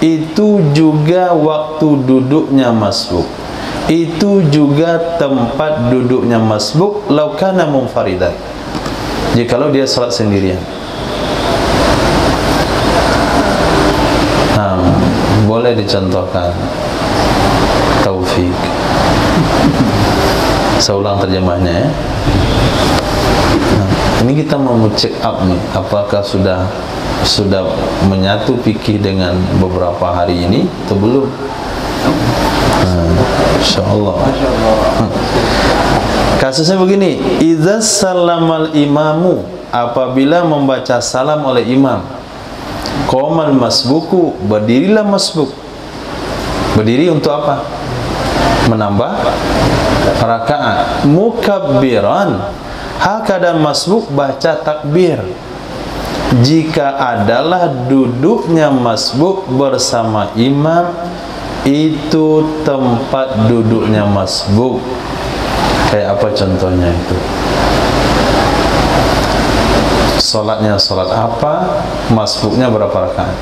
itu juga waktu duduknya masbuk, itu juga tempat duduknya masbuk. Laukana munfaridan, jikalau dia salat sendirian. Boleh dicontohkan, Taufik. Saya ulang terjemahnya ya. Ini kita mau check up nih, apakah sudah menyatu fikih dengan beberapa hari ini atau belum? Insyaallah. Kasusnya begini, idza salamal imamu, apabila membaca salam oleh imam, qamal masbuku, berdirilah masbuk. Berdiri untuk apa? Menambah rakaat. Mukabbiran, hal keadaan masbuk baca takbir. Jika adalah duduknya masbuk bersama imam, itu tempat duduknya masbuk. Kayak apa contohnya itu? Salatnya salat apa? Masbuknya berapa rakaat?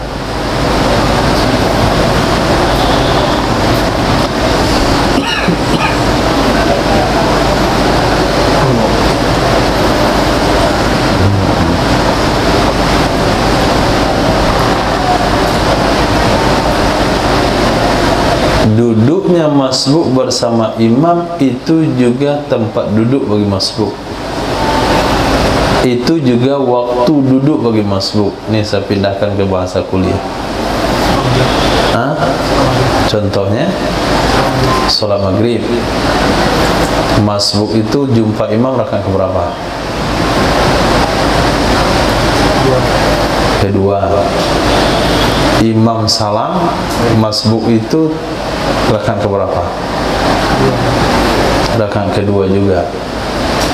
Duduknya masbuk bersama imam itu juga tempat duduk bagi masbuk, itu juga waktu duduk bagi masbuk. Ini saya pindahkan ke bahasa kuliah. Hah? Contohnya sholat maghrib, masbuk itu jumpa imam rakaat keberapa? Kedua. Imam salam, masbuk itu rakaat keberapa? Rakaat kedua juga.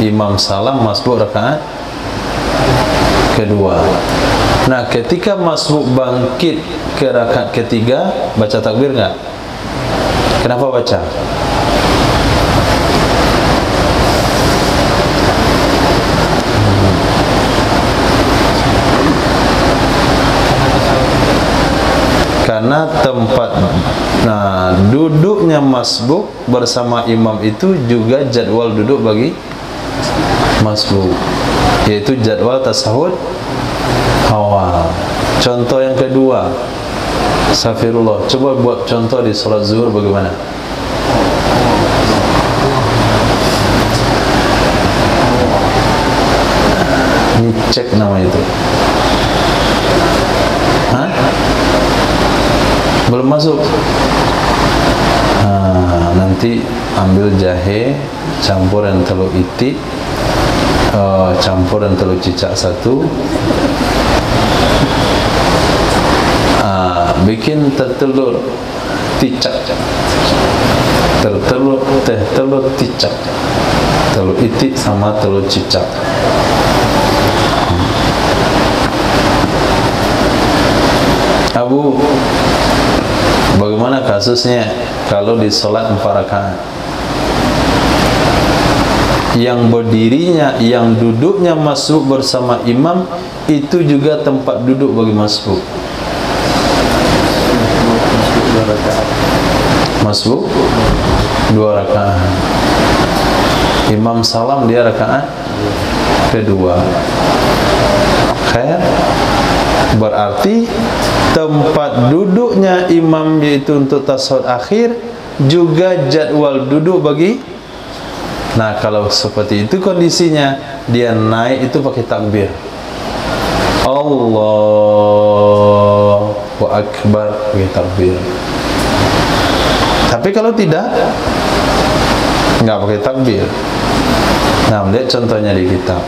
Imam salam, masbuk rakaat kedua. Nah, ketika masbuk bangkit ke rakaat ketiga, baca takbir enggak? Kenapa baca? Karena tempat duduknya masbuk bersama imam itu juga jadwal duduk bagi masbuk, yaitu jadwal tasahud awal. Contoh yang kedua, Astagfirullah, coba buat contoh di salat zuhur bagaimana? Ini cek nama itu. Hah? Belum masuk. Nanti ambil jahe, campur dan telur itik, campur dan telur cicak satu, bikin telur cicak, telur cicak, telur itik sama telur cicak. Abu, bagaimana kasusnya kalau di sholat 4 rakaat? Yang berdirinya, yang duduknya masbuk bersama imam itu juga tempat duduk bagi masbuk. Masbuk 2 rakaat. Imam salam, dia rakaat kedua. Khair. Berarti tempat duduknya imam yaitu untuk tasyahud akhir juga jadwal duduk bagi. Nah, kalau seperti itu kondisinya, dia naik itu pakai takbir, Allahu Akbar, pakai takbir. Tapi kalau tidak, nggak pakai takbir. Nah, lihat contohnya di kitab.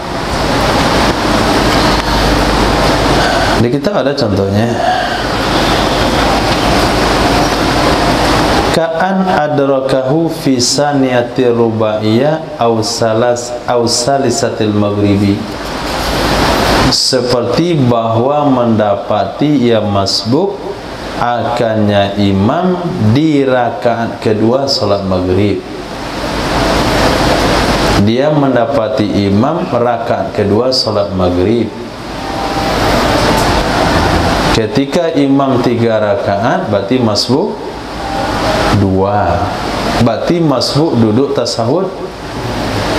Di kitab ada contohnya. Ka'an adrakahu fi saniyati rubaiyah aw salisatil maghribi. Seperti bahwa mendapati ia masbuk akannya imam di rakaat kedua salat maghrib. Dia mendapati imam rakaat kedua salat maghrib. Ketika imam 3 rakaat, berarti masbuk 2. Berarti masbuk duduk tasahud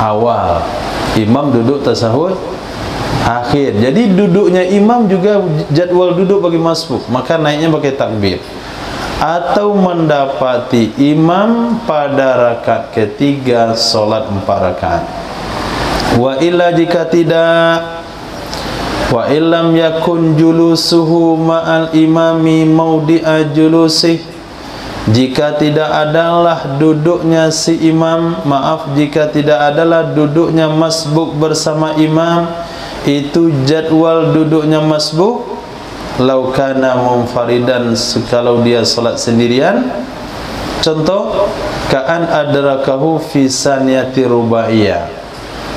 awal, imam duduk tasahud akhir. Jadi duduknya imam juga jadwal duduk bagi masbuk, maka naiknya pakai takbir. Atau mendapati imam pada rakaat ketiga solat 4 rakaat. Wa illa jika tidak, wa illam yakun julusuhu ma'al imami maudi'a julusih, jika tidak adalah duduknya si imam, jika tidak adalah duduknya masbuk bersama imam itu jadwal duduknya masbuk, laukana munfaridan, kalau dia salat sendirian. Contoh, ka'an adrakahu fi saniyati rubaiyah,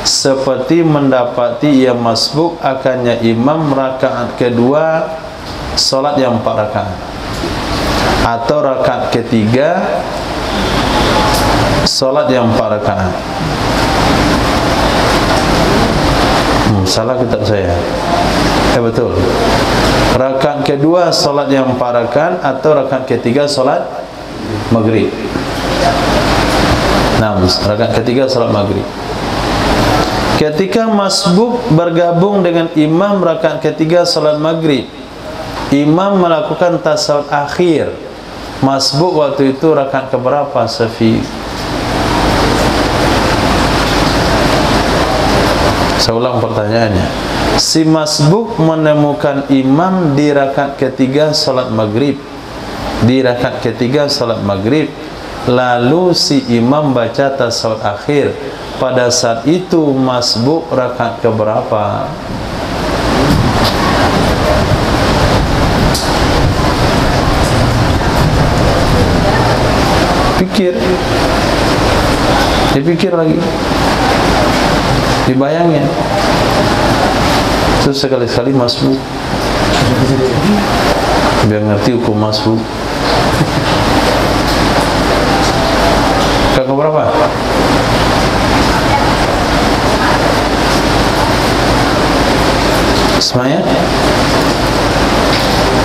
seperti mendapati ia masbuk akannya imam rakaat kedua solat yang 4 rakaat, atau rakaat ketiga solat yang 4 rakaat. Salah kitab saya. Betul. Rakaat kedua solat yang 4 rakaat atau rakaat ketiga solat maghrib. Nah, rakaat ketiga solat maghrib. Ketika masbuk bergabung dengan imam rakaat ketiga salat maghrib, imam melakukan tasawuf akhir. Masbuk waktu itu rakaat keberapa, Safi? Saya ulang pertanyaannya. Si masbuk menemukan imam di rakaat ketiga salat maghrib. di rakaat ketiga salat maghrib, lalu si imam baca tasawuf akhir, pada saat itu masbuk rakaat keberapa? Pikir, dipikir lagi, dibayangin. Terus sekali-sekali masbuk, biar ngerti hukum masbuk. Kakak berapa? Semuanya?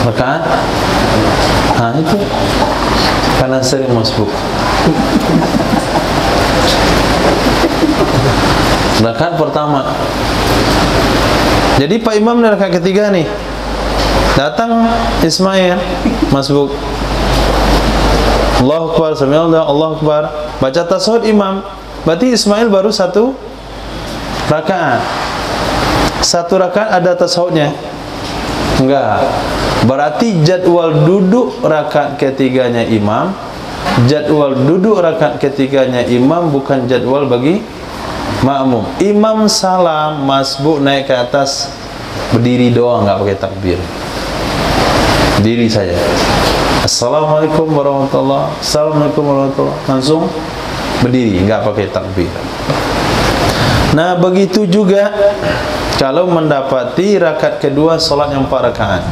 Rakaat? Nah itu karena sering masbuk. Rakaat pertama. Jadi Pak Imam di rakaat ketiga nih, datang Ismail masbuk, Allahu Akbar, sami'allahu, Allahu Akbar, baca tasawuf imam, berarti Ismail baru satu rakaat. Satu rakaat ada tasawufnya? Enggak. Berarti jadwal duduk rakaat ketiganya imam, jadwal duduk rakaat ketiganya imam bukan jadwal bagi makmum. Imam salam, masbuk naik ke atas, berdiri doang, enggak pakai takbir. Diri saja. Assalamualaikum warahmatullahi wabarakatuh. Assalamualaikum warahmatullahi wabarakatuh. Langsung berdiri, enggak pakai takbir. Nah, begitu juga kalau mendapati rakaat kedua solat yang 4 rakaat.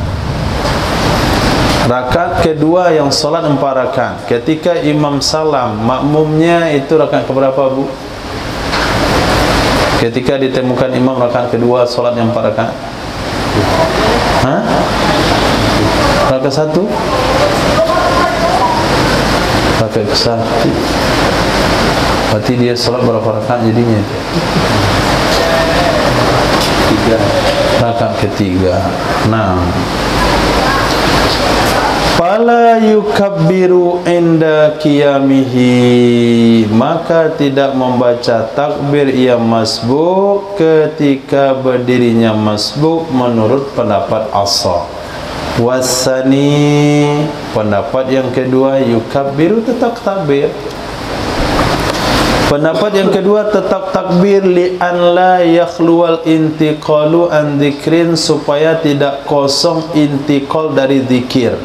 Rakaat kedua yang solat 4 rakaat. Ketika imam salam, makmumnya itu rakaat keberapa, Bu? Ketika ditemukan imam rakaat kedua solat yang 4 rakaat. Hah? Rakaat 1? Rakaat ke-1. Berarti dia solat berapa rakaat jadinya? 3. Rakaat ketiga. Nah, fala yukabbiru inda qiyamihi, maka tidak membaca takbir ia masbuk ketika berdirinya masbuk menurut pendapat Ashab. Wasani, pendapat yang kedua, yukabbiru, tetap takbir. Pendapat yang kedua tetap takbir, li'an la yakhluwal intiqalu an dzikrin, supaya tidak kosong intiqal dari zikir,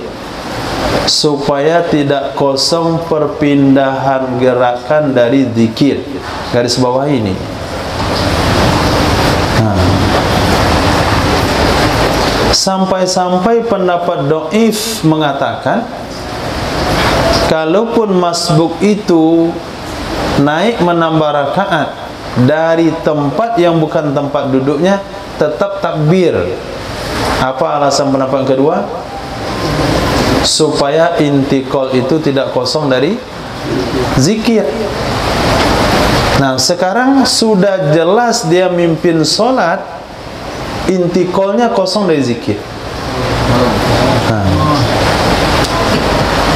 supaya tidak kosong perpindahan gerakan dari zikir. Garis bawah ini. Sampai-sampai pendapat dhaif mengatakan kalaupun masbuk itu naik menambah rakaat dari tempat yang bukan tempat duduknya, tetap takbir. Apa alasan pendapat kedua? Supaya intikal itu tidak kosong dari zikir. Nah, sekarang sudah jelas dia mimpin sholat, intikalnya kosong dari zikir.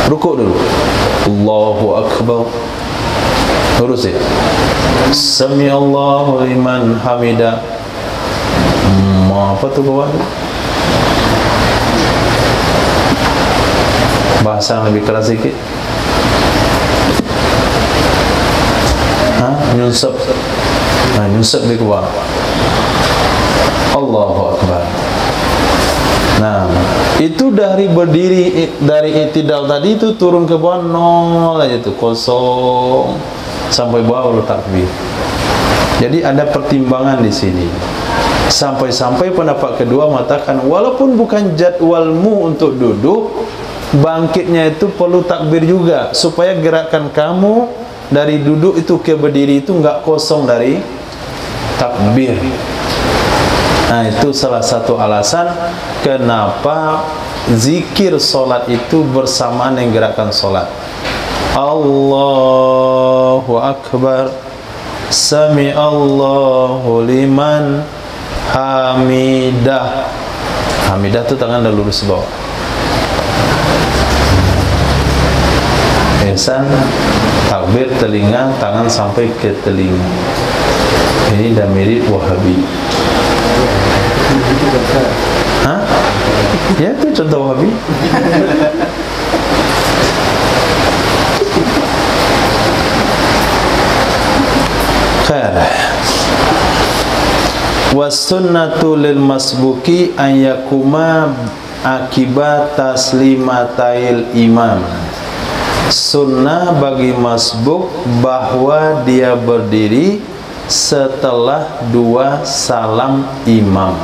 Rukuk dulu, Allahu Akbar, terus ya, Sami Allahu liman hamidah. Apa tuh kawan? Bahasa yang lebih keras sedikit. Nyunsep. Nah, nyunsep di bawah. Allahu Akbar. Nah, itu dari berdiri, dari i'tidal tadi itu turun ke bawah nol aja tuh, kosong sampai bawah baru takbir. Jadi ada pertimbangan di sini. Sampai-sampai pendapat kedua mengatakan walaupun bukan jadwalmu untuk duduk, bangkitnya itu perlu takbir juga, supaya gerakan kamu dari duduk itu ke berdiri itu enggak kosong dari takbir. Nah, itu salah satu alasan kenapa zikir solat itu bersamaan dengan gerakan solat. Allahu Akbar, Sami Allahu liman hamidah. Hamidah itu tangan dah lurus bawah. Ihsan, takbir telinga, tangan sampai ke telinga. Ini dah mirip Wahabi. Hah? Ya, itu contoh Wahabi. Khair. Wasunnatu lil masbuki an yakuma akibat taslimatail imam. Sunnah bagi masbuk bahwa dia berdiri setelah 2 salam imam.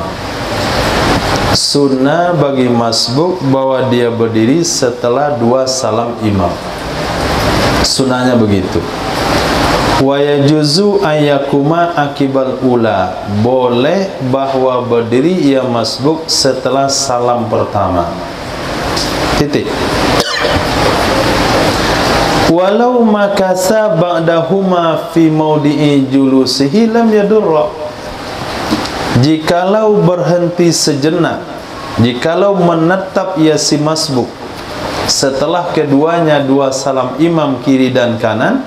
Sunnah bagi masbuk bahwa dia berdiri setelah 2 salam imam. Sunnahnya begitu. Wa yajuzu ayyakuma akibal ula. Boleh bahwa berdiri ia masbuk setelah salam pertama. Titik. Walau makasa ba'dahuma fi maudi'i julusihi lam yadurra. Jikalau berhenti sejenak, jikalau menetap ia si masbuk setelah keduanya 2 salam imam kiri dan kanan,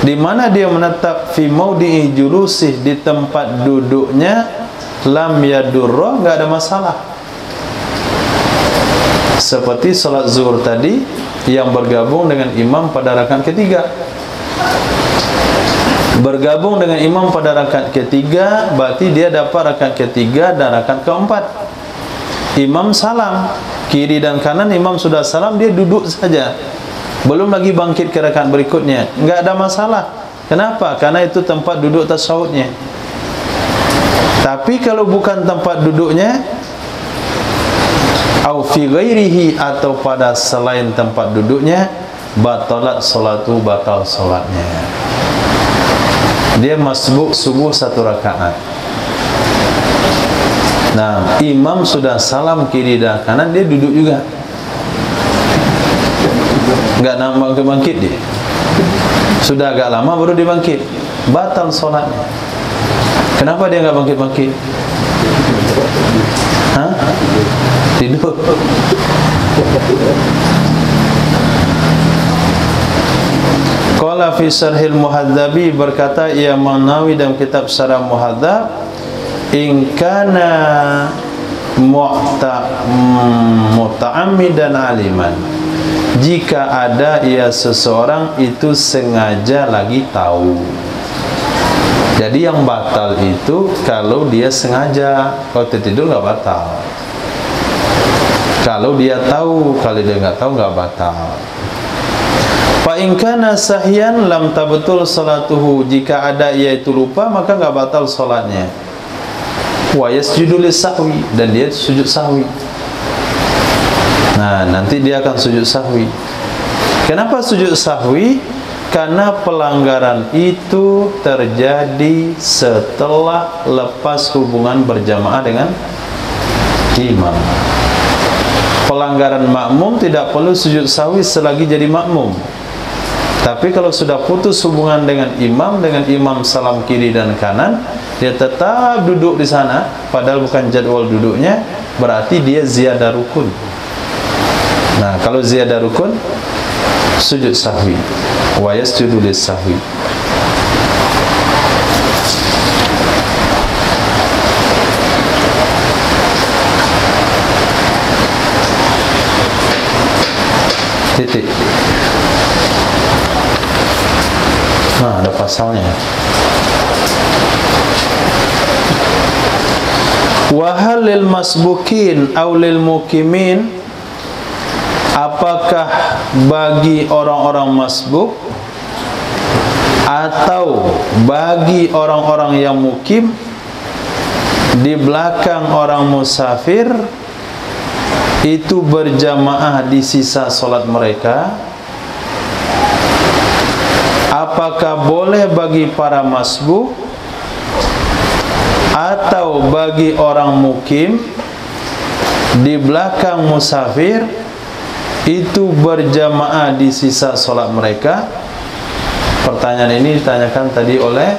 di mana dia menetap fi maudi'i julusih, di tempat duduknya, lam yadurra, enggak ada masalah. Seperti salat zuhur tadi yang bergabung dengan imam pada rakaat ketiga. Bergabung dengan imam pada rakaat ketiga berarti dia dapat rakaat ketiga dan rakaat keempat. Imam salam kiri dan kanan, imam sudah salam, dia duduk saja, belum lagi bangkit ke rakaat berikutnya, enggak ada masalah. Kenapa? Karena itu tempat duduk tasyahudnya. Tapi kalau bukan tempat duduknya, au fi ghairihi, atau pada selain tempat duduknya, batalat salatu, batal salatnya. Dia masbuk subuh 1 rakaat. Nah, imam sudah salam kiri dan kanan, dia duduk juga, enggak nak bangkit dia. Sudah agak lama baru dia bangkit, batal salatnya. Kenapa dia enggak bangkit-bangkit? Hah? Tidur. Qala fi Syarhil Muhadzabi, berkata Imam Nawawi dalam kitab Syarah Muhadzab, in kana muta'ammidan aliman, jika ada ia seseorang itu sengaja lagi tahu. Jadi yang batal itu kalau dia sengaja, kalau tertidur nggak batal. Kalau dia tahu, kalau dia nggak tahu nggak batal. Fa in kana sahyan lam tabtul salatuhu, jika ada ia itu lupa maka nggak batal salatnya. Wa yasjudu lis-sahwi, dan dia sujud sahwi. Nah, nanti dia akan sujud sahwi. Kenapa sujud sahwi? Karena pelanggaran itu terjadi setelah lepas hubungan berjamaah dengan imam. Pelanggaran makmum tidak perlu sujud sahwi selagi jadi makmum. Tapi kalau sudah putus hubungan dengan imam salam kiri dan kanan, dia tetap duduk di sana padahal bukan jadwal duduknya, berarti dia ziyadah rukun. Nah, kalau ziyadah rukun, sujud sahwi. Wa yasjudu lis-sahwi. Titik. Nah, ada pasalnya. Wa hal lil masbukin aw lil mukimin, apakah bagi orang-orang masbuk atau bagi orang-orang yang mukim di belakang orang musafir itu berjamaah di sisa solat mereka? Apakah boleh bagi para masbuk atau bagi orang mukim di belakang musafir itu berjamaah di sisa solat mereka? Pertanyaan ini ditanyakan tadi oleh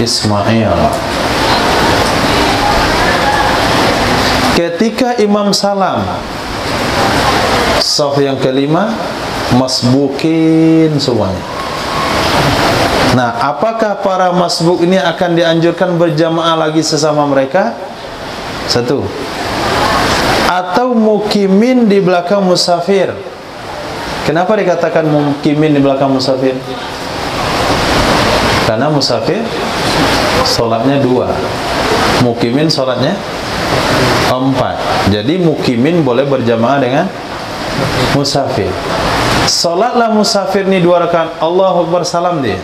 Ismail. Ketika imam salam, saf yang kelima masbukin semuanya. Nah, apakah para masbuk ini akan dianjurkan berjamaah lagi sesama mereka? Satu. Atau mukimin di belakang musafir Kenapa dikatakan mukimin di belakang musafir? Karena musafir sholatnya 2, mukimin sholatnya 4. Jadi mukimin boleh berjamaah dengan musafir. Sholatlah musafir ini 2 rakaat, Allahu Akbar, salam dia.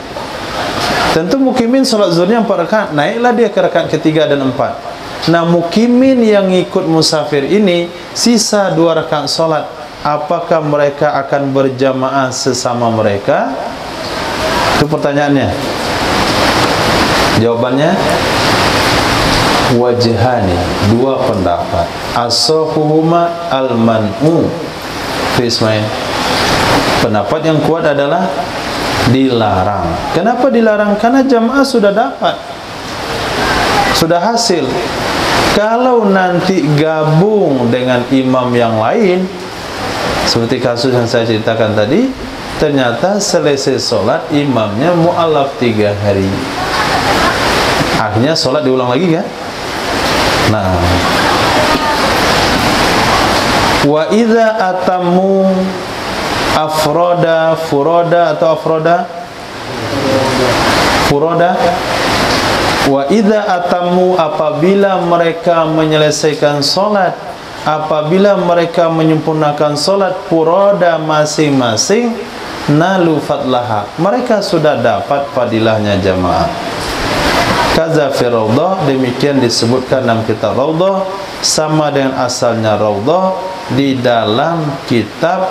Tentu mukimin sholat zuhurnya 4 rakaat, naiklah dia ke rakaat ketiga dan 4. Nah, mukimin yang ikut musafir ini sisa 2 rakaat sholat, apakah mereka akan berjamaah sesama mereka? Itu pertanyaannya. Jawabannya wajhani, 2 pendapat. As-sahuhuma al-man'u fi Ismail. Pendapat yang kuat adalah dilarang. Kenapa dilarang? Karena jamaah sudah dapat, sudah hasil. Kalau nanti gabung dengan imam yang lain, seperti kasus yang saya ceritakan tadi, ternyata selesai sholat imamnya mu'alaf 3 hari, akhirnya sholat diulang lagi kan? Nah, wa idza atamu afroda, furoda atau afroda, furoda. Wa idza atamu, apabila mereka menyelesaikan sholat, apabila mereka menyempurnakan sholat furoda masing-masing, nalu fadlaha, mereka sudah dapat fadilahnya jamaah. Kaza fi Raudhah, demikian disebutkan dalam kitab Raudhah, sama dengan asalnya Raudhah di dalam kitab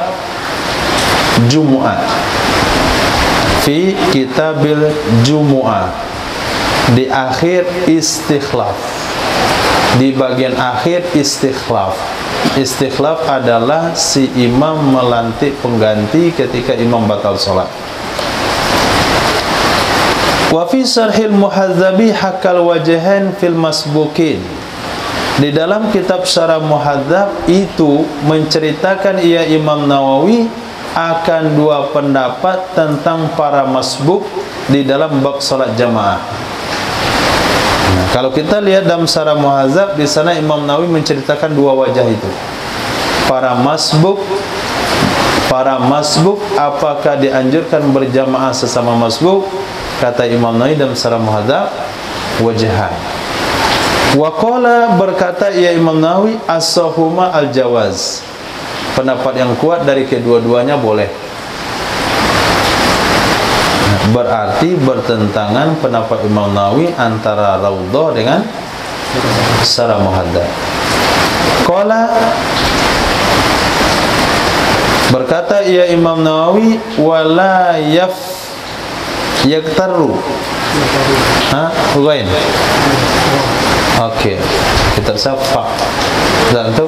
Jumu'ah, fi kitabil Jumu'ah, di akhir istikhlaf, di bagian akhir istikhlaf. Istikhlaf adalah si imam melantik pengganti ketika imam batal sholat. Wa fi syarhil muhadzabi hakal wajhain fil masbukin, di dalam kitab Syarah Muhadzab itu menceritakan ia Imam Nawawi akan 2 pendapat tentang para masbuk di dalam bab salat jamaah. Nah, kalau kita lihat dalam Syarah Muhadzab, di sana Imam Nawawi menceritakan 2 wajah itu. Para masbuk apakah dianjurkan berjamaah sesama masbuk? Kata Imam Nawawi dalam Syarah Muhadzab, wajhan. Wa qala, berkata ia Imam Nawawi, as-sahuma al-jawaz, pendapat yang kuat dari kedua-duanya boleh. Berarti bertentangan pendapat Imam Nawawi antara Raudhah dengan Syarah Muhadzab. Qala, berkata ia Imam Nawawi, wala yaktaru. Ugain. Oke, kita sapa. Dan tu,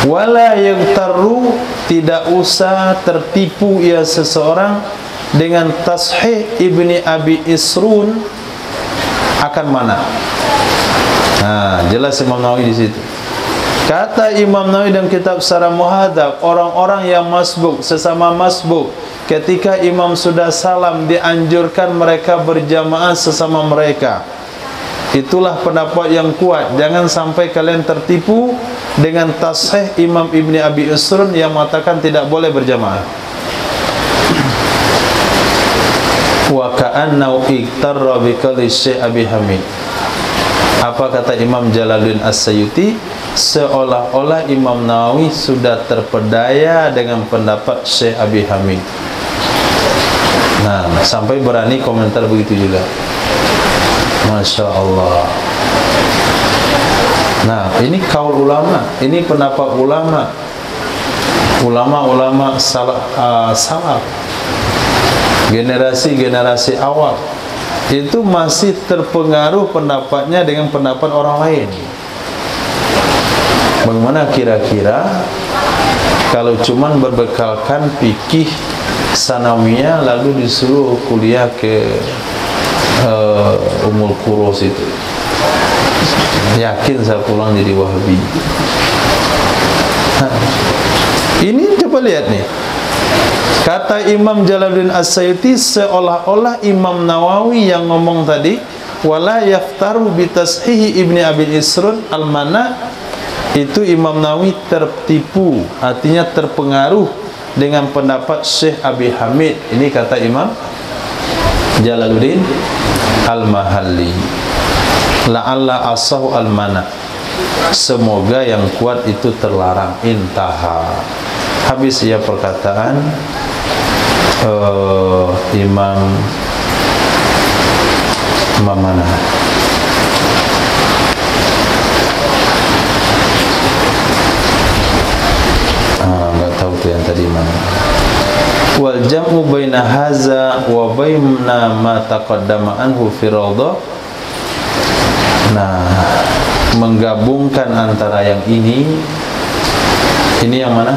wala yaktaru, tidak usah tertipu ia seseorang dengan tashih Ibni Abi Isrun akan mana. Nah, jelas Imam Nawawi di situ. Kata Imam Nawawi dalam kitab Syarah Muhadzab, orang-orang yang masbuk, sesama masbuk, ketika imam sudah salam dianjurkan mereka berjamaah sesama mereka. Itulah pendapat yang kuat. Jangan sampai kalian tertipu dengan tashih Imam Ibni Abi Isrun yang mengatakan tidak boleh berjamaah. Wa ka'annahu iktarra bi qawli Syekh Abi Hamid. Apa kata Imam Jalaluddin As-Sayuti? Seolah-olah Imam Nawawi sudah terpedaya dengan pendapat Syekh Abi Hamid. Nah, sampai berani komentar begitu juga. Masya Allah. Nah, ini kaul ulama, ini pendapat ulama, ulama-ulama salaf, generasi-generasi awal, itu masih terpengaruh pendapatnya dengan pendapat orang lain. Bagaimana kira-kira kalau cuman berbekalkan fikih sanawiyah lalu disuruh kuliah ke Ummul Quros itu? Yakin saya pulang jadi Wahabi. Ini coba lihat nih. Kata Imam Jalaluddin As-Sayuti, seolah-olah Imam Nawawi yang ngomong tadi, wala yaftaru bi tashihi Ibni Abi Isrun al-mana, itu Imam Nawawi tertipu, artinya terpengaruh dengan pendapat Syekh Abi Hamid. Ini kata Imam Jalaluddin Al-Mahalli. La'alla asahu al-mana, semoga yang kuat itu terlarang. Intaha. Habis ia perkataan Imam mana? Nggak tahu tuh yang tadi mana. Wal jam'u baina haza wa baina ma taqaddama anhu fi rawdah. Nah, menggabungkan antara yang ini yang mana?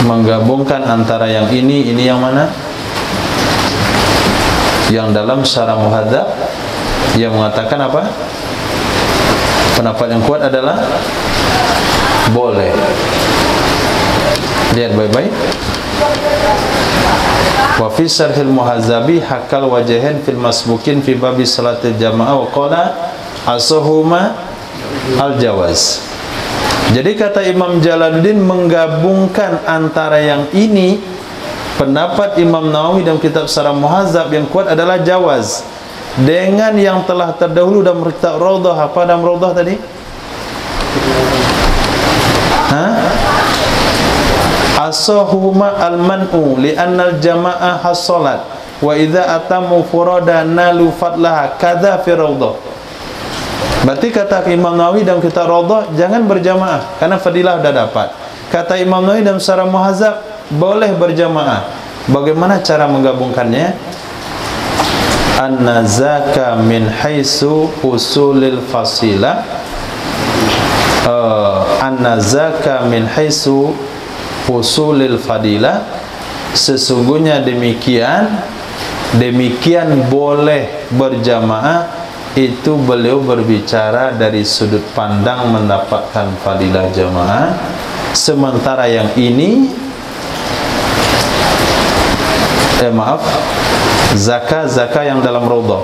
Menggabungkan antara yang ini yang mana? Yang dalam Syarah Muhadzab yang mengatakan apa? Pendapat yang kuat adalah boleh. Lihat baik-baik. Wa fi Syarhil Muhadzabi hakal wajahin fil masbukin fi babi salatil jamaah wa qala asuhuma al-jawaz. Jadi kata Imam Jalaluddin menggabungkan antara yang ini, pendapat Imam Nawawi dalam kitab Syarah Muhadzab yang kuat adalah jawaz, dengan yang telah terdahulu dalam kitab Rawdah. Apa dalam Rawdah tadi? Asahuma al-man'u li'anna al-jama'ah has-salat wa idza atamu furada nalu fadlaha kadza fi Rawdah. Berarti kata Imam Nawawi dalam kitab Rawdah jangan berjamaah karena fadilah sudah dapat. Kata Imam Nawawi dalam Syarah Muhadzab boleh berjamaah. Bagaimana cara menggabungkannya? An-nazaka min haitsu usulil fasilah. An-nazaka min haitsu usulil fadilah. Sesungguhnya demikian boleh berjamaah. Itu beliau berbicara dari sudut pandang mendapatkan fadilah jamaah. Sementara yang ini zaka yang dalam Rawdah.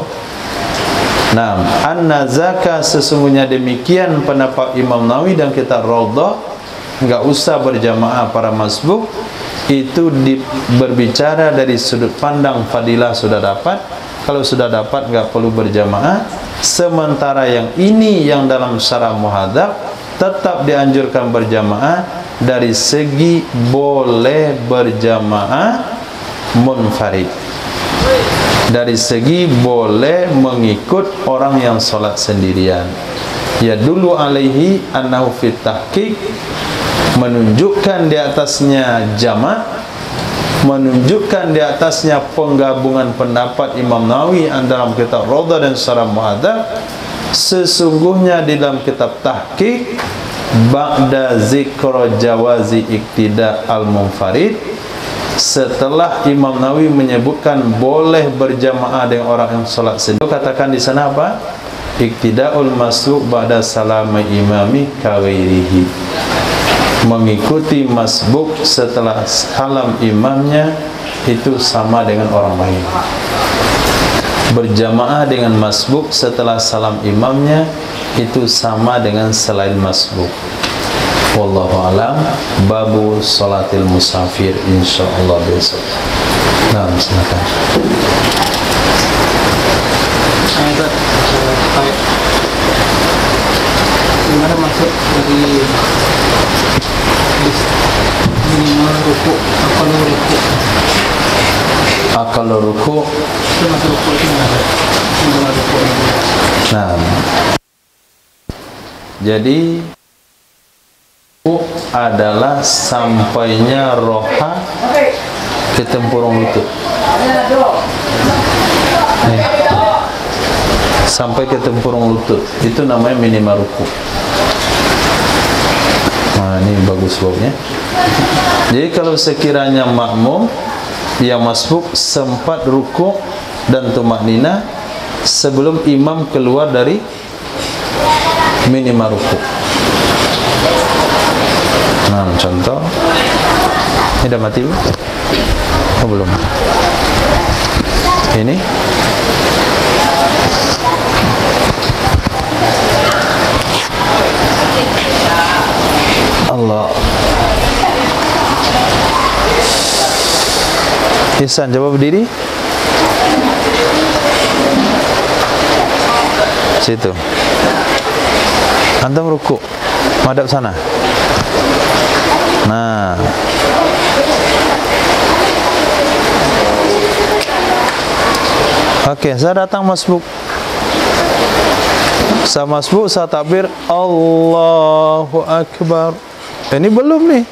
Nah, anna zaka sesungguhnya demikian pendapat Imam Nawawi dan kitab Rawdah, enggak usah berjamaah para masbuk. Itu berbicara dari sudut pandang fadilah sudah dapat. Kalau sudah dapat enggak perlu berjamaah. Sementara yang ini yang dalam Syarah Muhadzab tetap dianjurkan berjamaah dari segi boleh berjamaah munfarid, dari segi boleh mengikut orang yang sholat sendirian. Ya dulu alaihi annahu fit tahqiq, menunjukkan di atasnya jama', menunjukkan di atasnya penggabungan pendapat Imam Nawawi dalam kitab Rawdah dan Syarah Muhadzab. Sesungguhnya di dalam kitab tahqiq ba'da zikra jawazi iktida al-munfarid, setelah Imam Nawawi menyebutkan boleh berjamaah dengan orang yang salat sendiri, katakan di sana apa? Iktida'ul masbuq ba'da salama imami kawairihi, mengikuti masbuk setelah salam imamnya itu sama dengan orang lain. Berjamaah dengan masbuk setelah salam imamnya itu sama dengan selain masbuk. Wallahu alam. Babu salatil musafir insyaallah besok. Nah, silakan. Gimana maksud dari minimal ruku, akal ruku? Akal ruku. Itu masuk ruku itu mana? Minimal ruku. Nah, jadi ruku adalah sampainya roha ke tempurung lutut. Sampai ke tempurung lutut itu namanya minimal ruku. Nah, ini bagus baunya. Jadi kalau sekiranya makmum yang masbuk sempat ruku dan tumaknina sebelum imam keluar dari minimal ruku. Nah, contoh ini udah mati belum? Oh, belum. Ini Ihsan, coba berdiri. Situ. Antum rukuk, madhab sana. Nah. Oke, saya datang masbuk. Saya masbuk, saya takbir Allahu Akbar. Ini belum nih.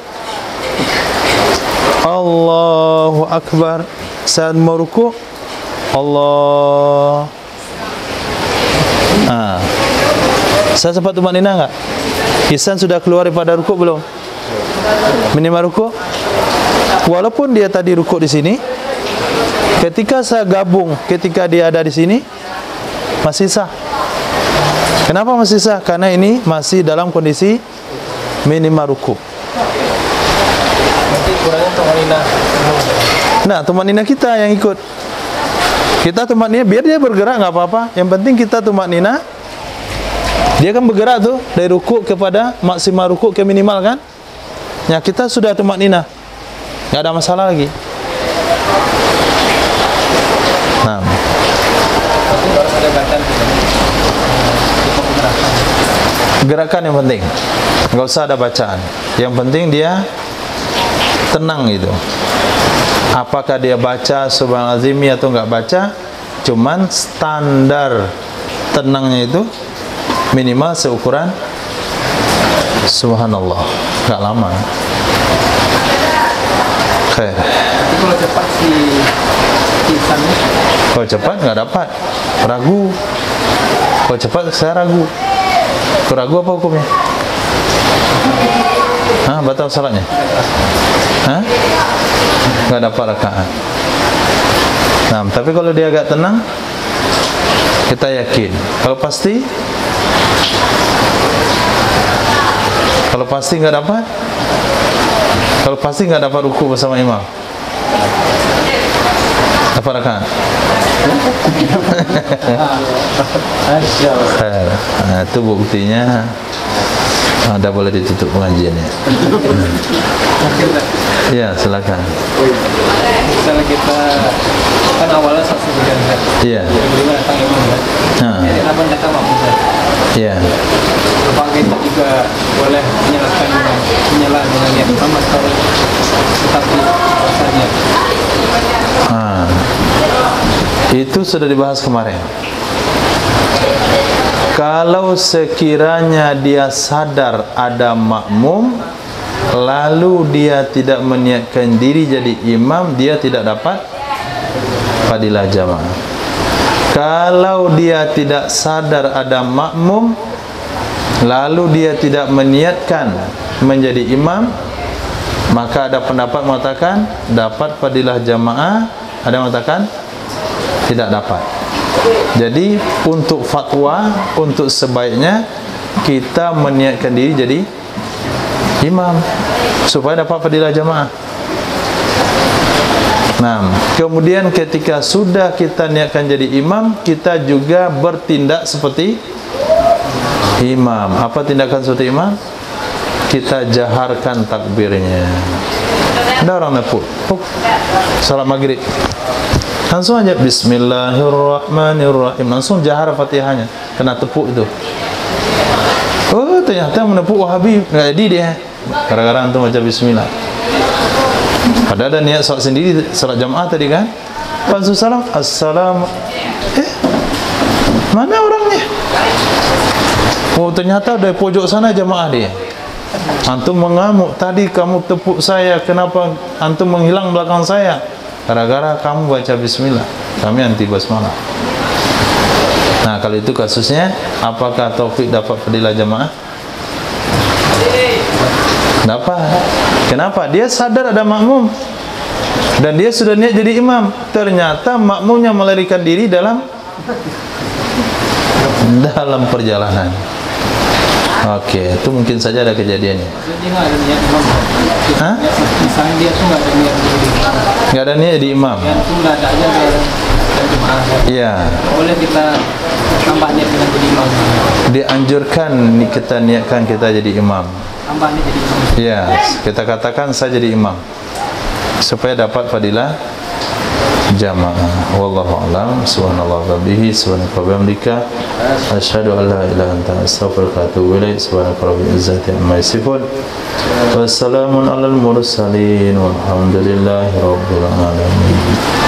Allahu Akbar. Saya mau rukuk Allah. Saya sempat tumanina enggak? Ihsan sudah keluar daripada rukuk belum? Minimal rukuk. Walaupun dia tadi rukuk di sini, ketika saya gabung, ketika dia ada di sini, masih sah. Kenapa masih sah? Karena ini masih dalam kondisi minimal rukuk. Nanti kurangnya tumanina. Nah, tumanina kita yang ikut. Kita tumanina, biar dia bergerak nggak apa-apa. Yang penting kita tumanina. Dia kan bergerak tuh dari rukuk kepada maksimal rukuk ke minimal kan? Ya, kita sudah tumanina, nggak ada masalah lagi. Nah, Tapi harus ada bacaan gerakan yang penting, nggak usah ada bacaan. Yang penting dia tenang gitu. Apakah dia baca subhanallazimi atau nggak baca, cuman standar tenangnya itu minimal seukuran subhanallah, nggak lama. Oke. Tapi kalau cepat si Ihsannya, Kalau cepat nggak dapat, ragu. Kalau cepat saya ragu. Kalau ragu apa hukumnya? Hah, batal salatnya? Hah? Nggak dapat rakaat. Nah, tapi kalau dia agak tenang, kita yakin. Kalau pasti nggak dapat, kalau pasti nggak dapat ruku bersama imam, dapat rakaat. Nah, itu buktinya. Anda boleh ditutup pengajiannya. Ya, silakan. misalnya kita kan awalnya satu bulan kan? Iya. Bagaimana datang imam kan? Jadi kapan datang makmum kan? Iya. Apakah kita juga boleh menyala dengan niat imam atau tetapi saja? Itu sudah dibahas kemarin. Kalau sekiranya dia sadar ada makmum, lalu dia tidak meniatkan diri jadi imam, dia tidak dapat fadilah jamaah. Kalau dia tidak sadar ada makmum, lalu dia tidak meniatkan menjadi imam, maka ada pendapat mengatakan dapat fadilah jamaah, ada yang mengatakan tidak dapat. Jadi untuk fatwa, untuk sebaiknya kita meniatkan diri jadi imam supaya dapat fadilah jamaah. Nah, kemudian ketika sudah kita niatkan jadi imam, kita juga bertindak seperti imam. Apa tindakan seperti imam? Kita jaharkan takbirnya. Ada orang nepuk, salat maghrib, langsung aja Bismillahirrahmanirrahim, langsung jahar Fatihahnya, kena tepuk itu. Oh, ternyata menepuk Wahabi, nggak jadi dia, gara-gara antum baca Bismillah. Padahal ada niat salat sendiri, salat jamaah tadi kan. Pas salam, assalamu, mana orangnya? Oh, ternyata dari pojok sana jamaah dia. Antum mengamuk, tadi kamu tepuk saya, kenapa antum menghilang belakang saya? Gara-gara kamu baca bismillah, kami anti basmalah. Nah, kalau itu kasusnya, apakah Taufik dapat fadilah jamaah? Dapat. Kenapa? Dia sadar ada makmum dan dia sudah niat jadi imam. Ternyata makmumnya melarikan diri dalam perjalanan. Oke, itu mungkin saja ada kejadiannya. Jadi nggak ada niat imam. Hah? Misalnya dia tuh nggak ada niat jadi imam. Nggak ada niat jadi imam. Yang tuh nggak ada aja dan jemaah. Iya. Boleh kita tambah niat dengan jadi imam. Dianjurkan kita niatkan kita jadi imam. Tambah niat jadi imam. Iya, kita katakan saya jadi imam supaya dapat fadilah jamaah. Wallahu a'lam. Subhanallah wa bihi, subhanaka wa bihamdika, asyhadu an la ilaha illa anta, astaghfiruka wa atubu ilaik. Subhanaka rabbil izzati amma yasifun. Wassalamun alal mursalin walhamdulillahi rabbil alamin.